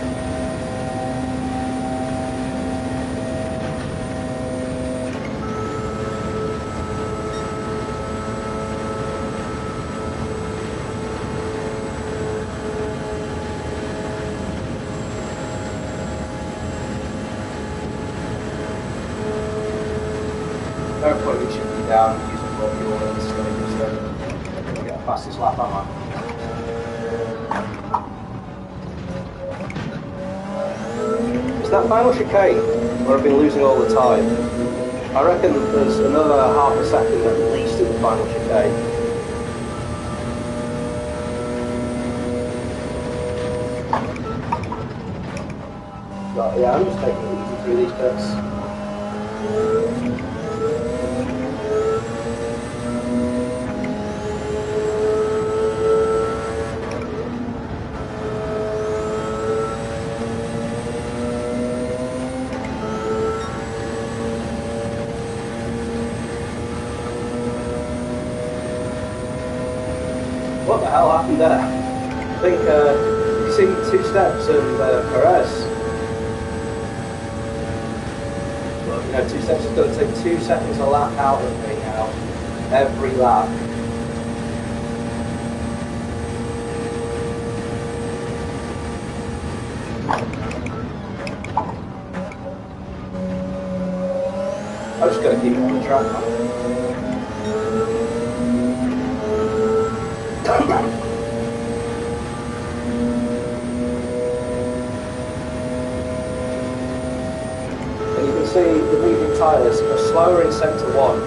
down and using more fuel at this stage, so I'm get the fastest lap, am I? It's that final chicane where I've been losing all the time. I reckon there's another half a second at least in the final chicane. But yeah, I'm just taking it easy through these bits. What the hell happened there? I think you see 2 steps and Perez. Well, you know, 2 steps is going to take 2 seconds a lap out of me now. Every lap. I'm just going to keep it on the track now. See the medium tyres are slower in centre 1.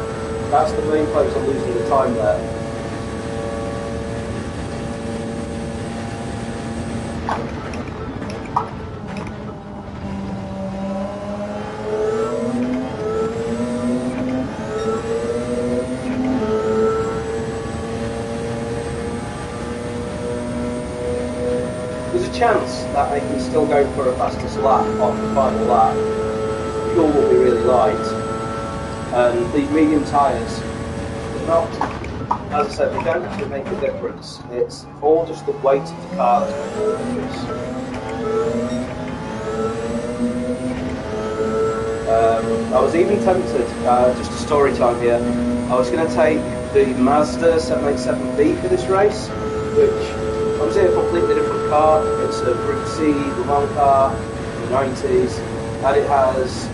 That's the main place I'm losing the time there. There's a chance that I can still go for a fastest lap on the final lap. Fuel will be really light, and these medium tyres are not, as I said, they don't actually make a difference. It's all just the weight of the car that's making a difference. I was even tempted, just a story time here, I was going to take the Mazda 787B for this race, which comes in a completely different car. It's a Group C Le Mans car from the 90s, and it has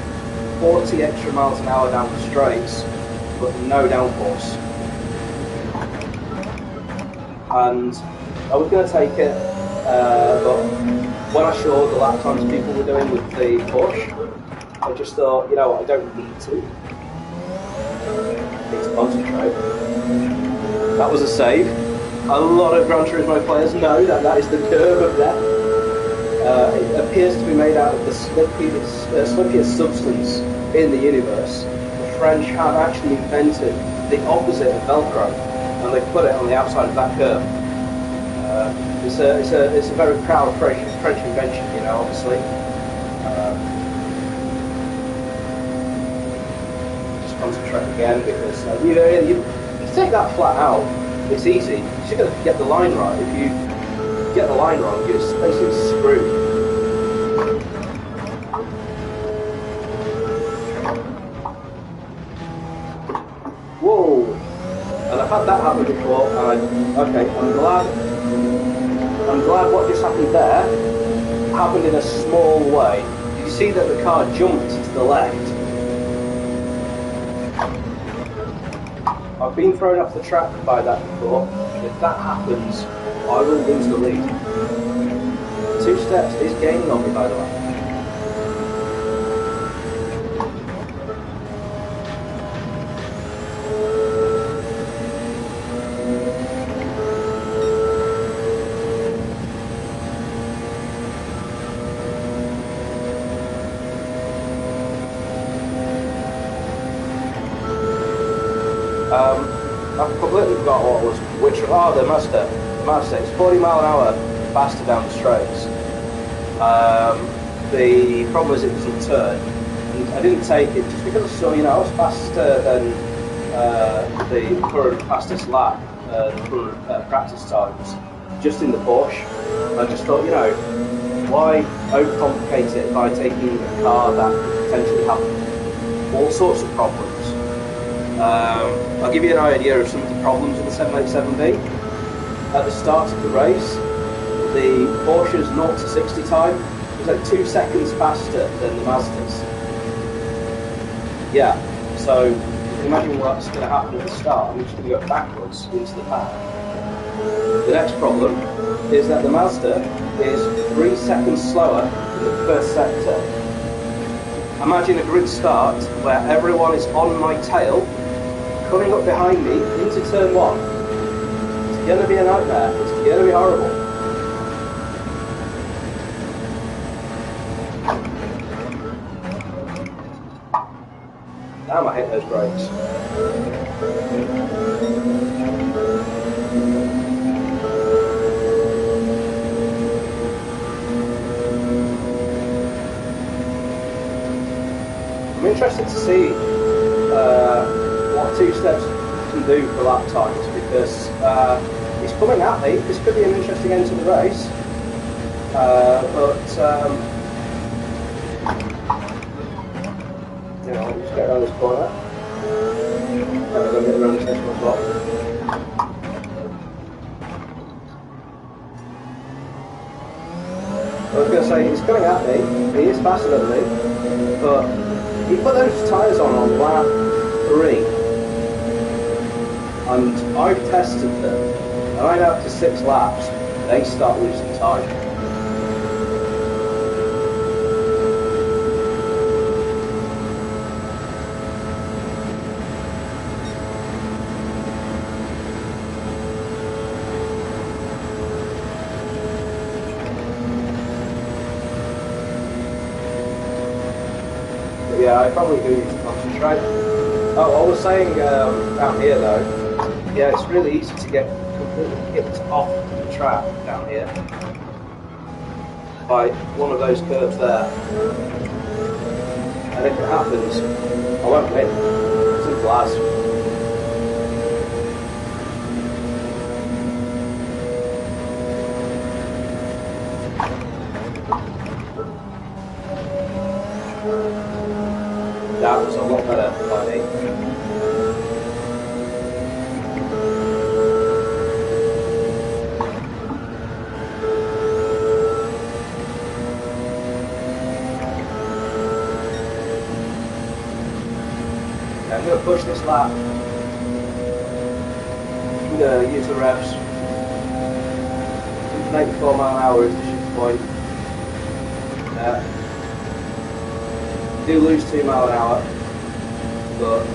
40 extra miles an hour down the straights, but no downforce. And I was going to take it, but when I saw the lap times people were doing with the Porsche, I just thought, you know what, I don't need to. I need to concentrate. That was a save. A lot of Gran Turismo players know that that is the curve of death. It appears to be made out of the slippiest substance in the universe. The French have actually invented the opposite of Velcro, and they put it on the outside of that curve. It's a very proud French invention, you know, obviously. Just concentrate again, because you take that flat out, it's easy. You just got to get the line right. If you get the line wrong, you're basically screwed. Whoa! And I've had that happen before, and okay, I'm glad what just happened there happened in a small way. Did you see that the car jumped to the left? I've been thrown off the track by that before, and if that happens, I will lose the lead. 2 steps is gaining on me, by the way. I've completely forgot what it was, the Mazda, it's 40 mile an hour faster down the straights. The problem is it doesn't turn, and I didn't take it just because I saw, you know, I was faster than the current fastest lap, the current practice times, just in the Porsche. I just thought, you know, why overcomplicate it by taking a car that could potentially have all sorts of problems. I'll give you an idea of some of the problems with the 787B. At the start of the race, the Porsche's 0 to 60 time was like 2 seconds faster than the Mazda's. Yeah, so imagine what's going to happen at the start. I'm just going to go backwards into the pack. The next problem is that the Mazda is 3 seconds slower than the first sector. Imagine a grid start where everyone is on my tail, coming up behind me into turn 1. It's going to be a nightmare. It's going to be horrible. Damn, I hate those brakes. I'm interested to see what 2 steps can do for lap times, because he's coming at me. This could be an interesting end to the race, you know, I'll just get around this corner. I'm going to get around this next one as well. I was going to say, he's coming at me, he is faster than me, but he put those tyres on lap 3, and I've tested them, and I know after 6 laps, they start losing time. Yeah, I probably do need to concentrate. Oh, I was saying down here though, yeah, it's really easy to get completely kicked off the track down here by one of those curves there. And if it happens, I won't win. Simple as. That was a lot better by me. I'm going to push this lap. I'm going to use the revs. 94 mile an hour is the shift point. You do lose 2 mile an hour, but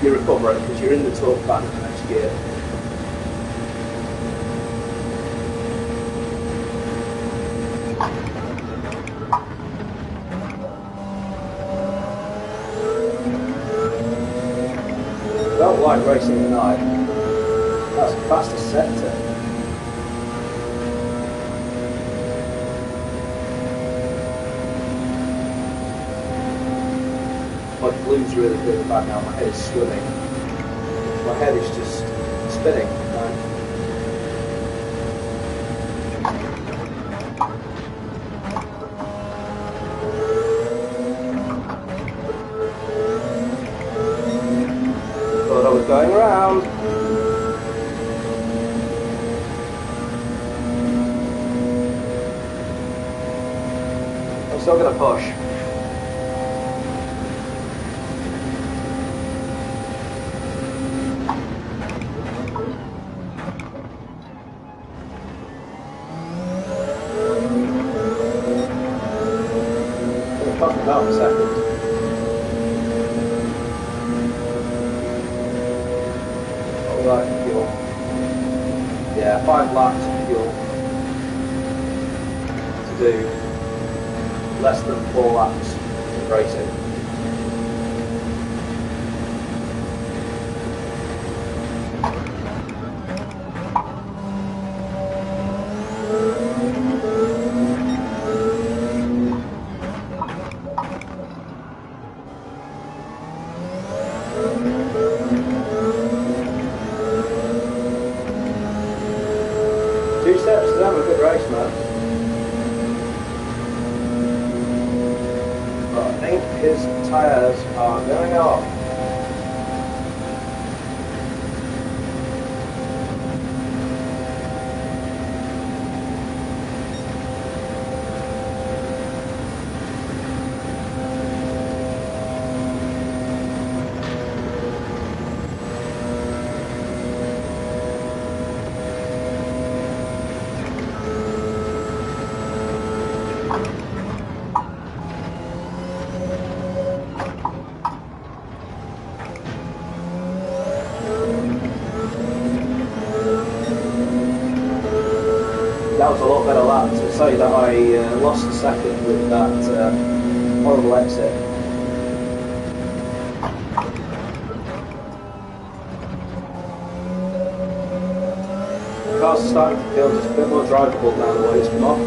you recover it because you're in the torque band for next gear. I don't like racing at night. That's the fastest sector. My blue's really good back now, my head is swimming. My head is just spinning. Thought I was going around. I'm still going to push. About a second. Alright, fuel. Yeah, 5 laps of fuel to do less than 4 laps of racing. Two steps to have a good race, man. But I think his tyres are going off. that was a lot better lap. To say that I lost a second with that horrible exit. The car's starting to feel just a bit more drivable now the way it's come off.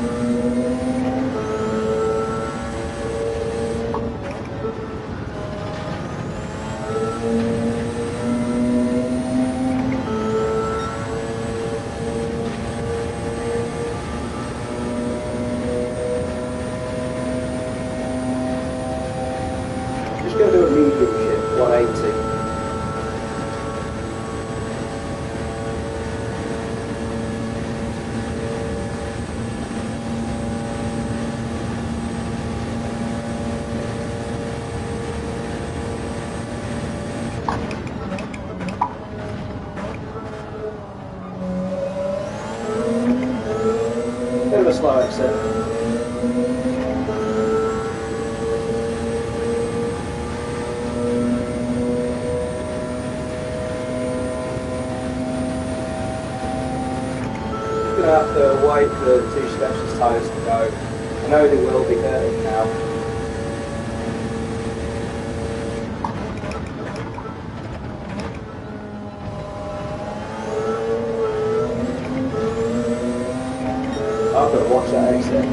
Going to do a medium shift, 180. Bit of a slow exit. Have to wait for the two specialist tyres to go. I know they will be hurting now. I've got to watch that exit.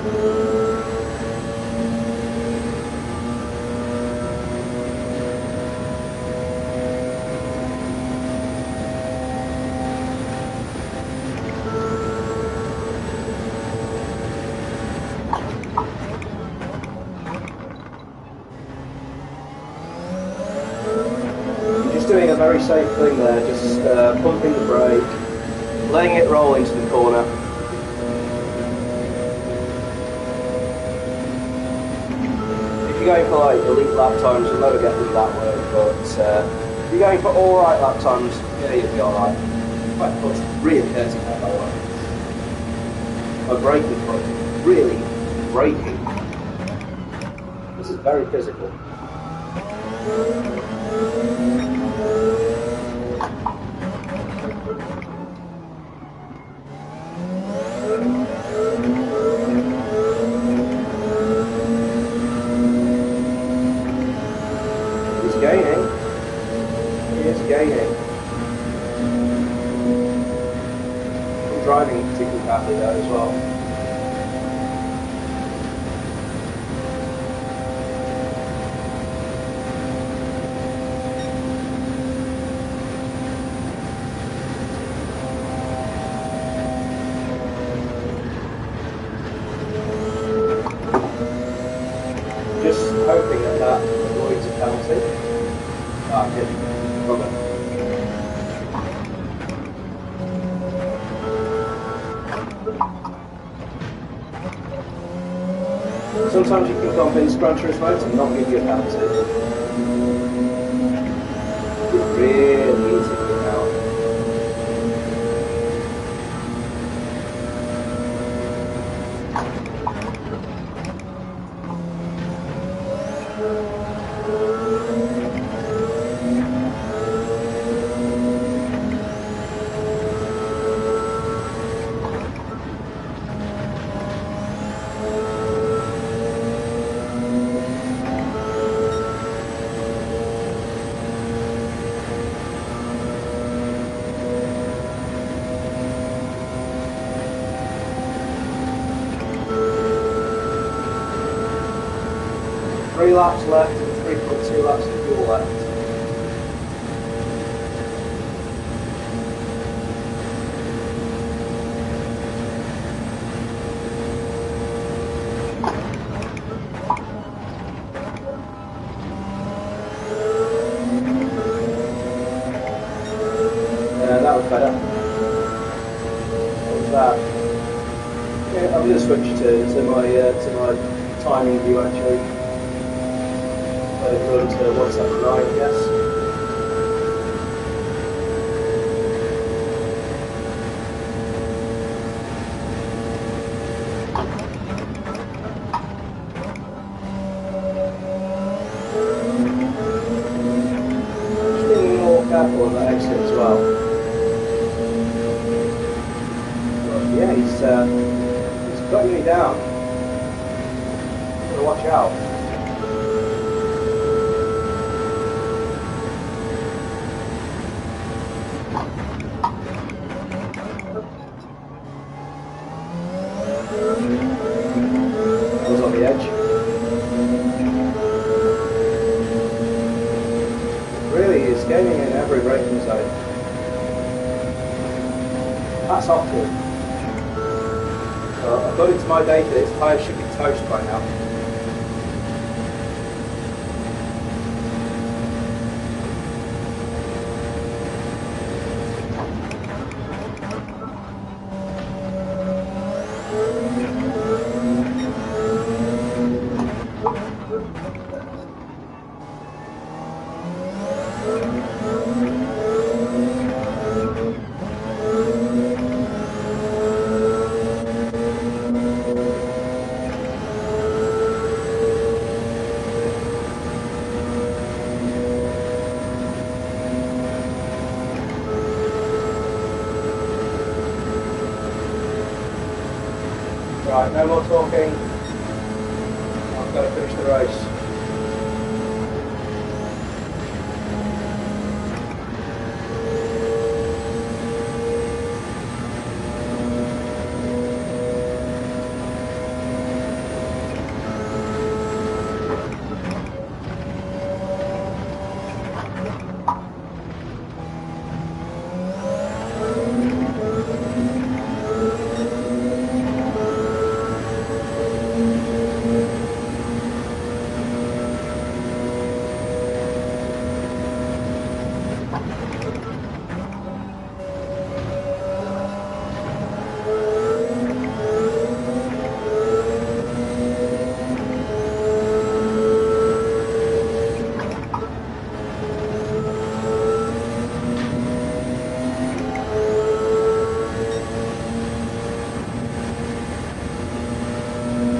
Doing a very safe thing there, just pumping the brake, letting it roll into the corner. If you're going for like elite lap times, you'll never get them that way, but if you're going for alright lap times, yeah, you'll be alright. My foot's really hurting now, by the way. My braking foot, really braking. This is very physical. Driving particularly badly there as well. Just hoping that avoids a penalty. Ah, good. Well done. Sometimes you can convince Gran Turismo to not give you a penalty. It's really easy now. Three laps left and 3.2 laps of fuel left. That was better. What was that? Yeah, I'm going to switch to my timing view actually. Run to 179, I guess. Just being more careful on that exit as well. But yeah, Got you down. Gotta watch out. I was on the edge. Really, he's gaining in every braking zone. That's awful. According to my data, his tyre should be toast by now. Right, no more talking. I've got to finish the race.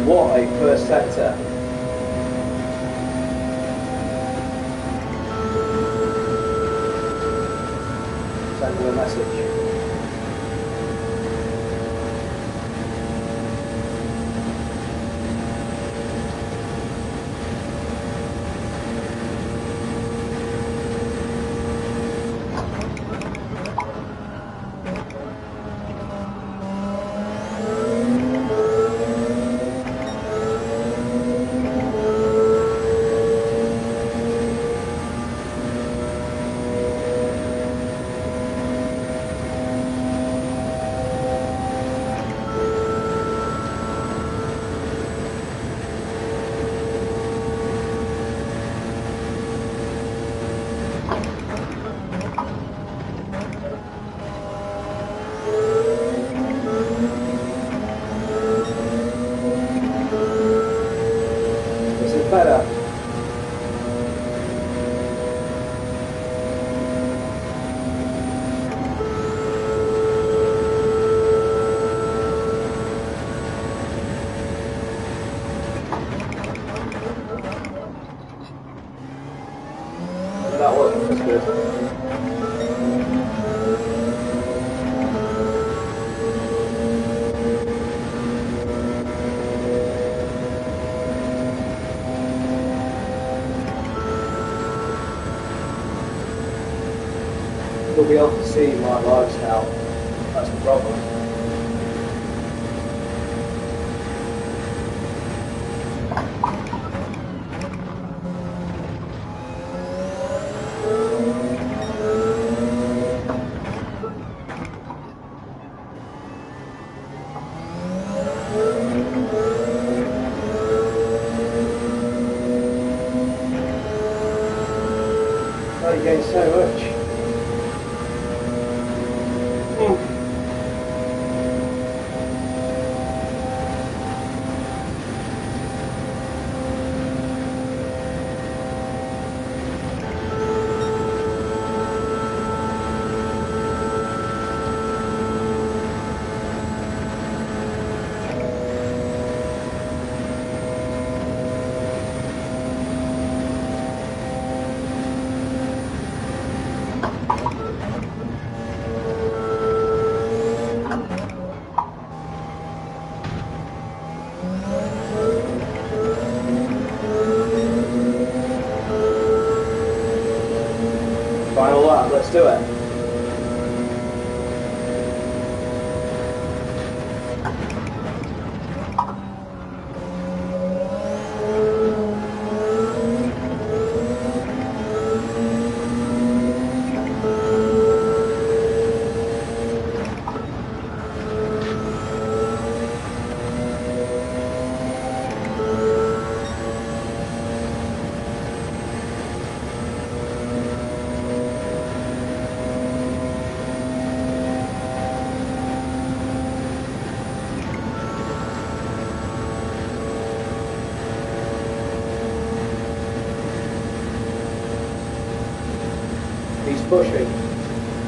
What a first sector. Send them a message. Better. That was good. You'll be able to see my lives now. That's the problem. Oh, you gain so much. Right, let's do it. He's pushing.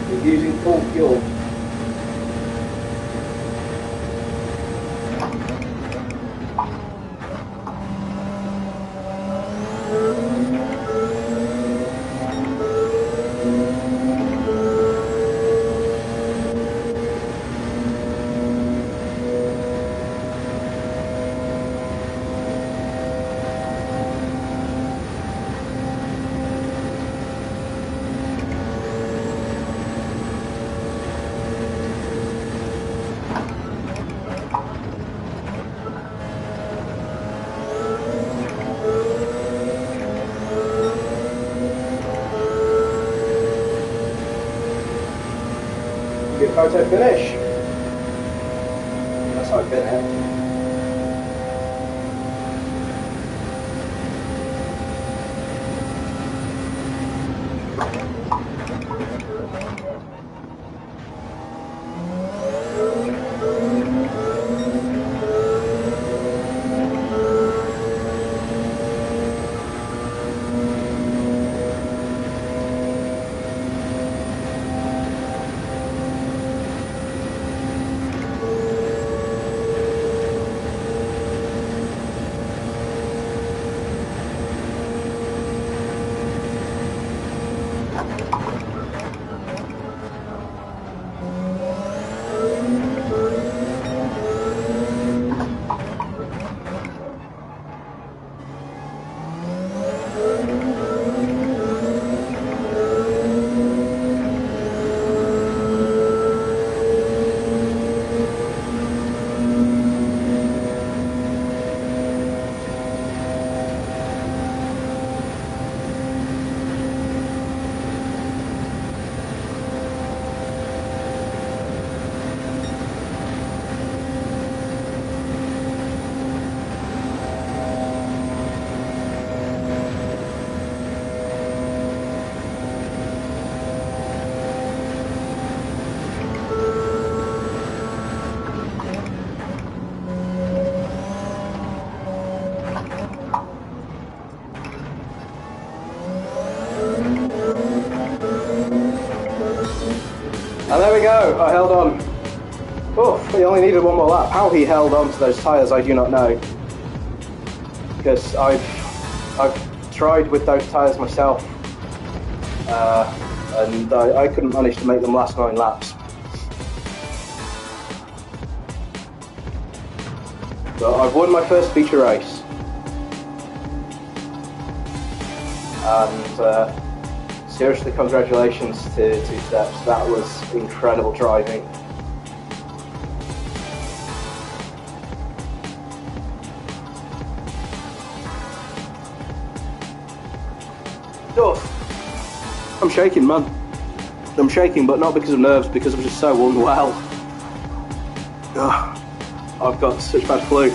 He's using full fuel. Good photo finish. That's how I've been here. And there we go, I held on. Oh, he only needed one more lap. How he held on to those tyres, I do not know. Because I've tried with those tyres myself, and I couldn't manage to make them last 9 laps. But I've won my first feature race. And seriously, congratulations to Two Steps. That was incredible driving. Oh, I'm shaking, man. I'm shaking, but not because of nerves, because I'm just so unwell. Oh, I've got such bad flu.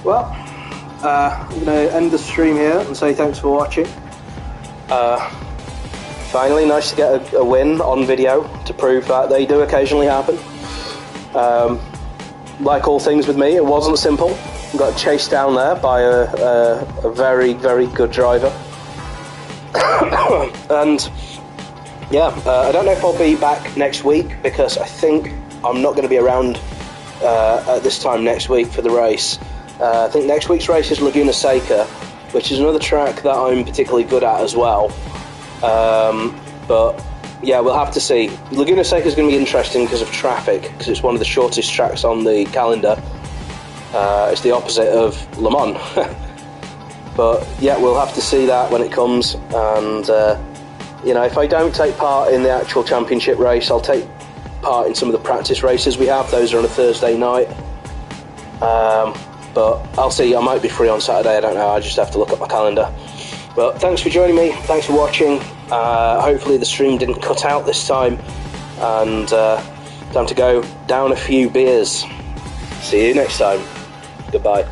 Well, I'm going to end the stream here and say thanks for watching. Finally, nice to get a win on video to prove that they do occasionally happen. Like all things with me, it wasn't simple. Got chased down there by a very, very good driver. And yeah, I don't know if I'll be back next week, because I think I'm not going to be around at this time next week for the race. I think next week's race is Laguna Seca, which is another track that I'm particularly good at as well. But yeah, we'll have to see. Laguna Seca is going to be interesting because of traffic, because it's one of the shortest tracks on the calendar. It's the opposite of Le Mans. But yeah, we'll have to see that when it comes. And you know, if I don't take part in the actual championship race, I'll take part in some of the practice races we have. Those are on a Thursday night. But I'll see. I might be free on Saturday, I don't know. I just have to look at my calendar. But thanks for joining me. Thanks for watching. Hopefully the stream didn't cut out this time. And time to go down a few beers. See you next time. Goodbye.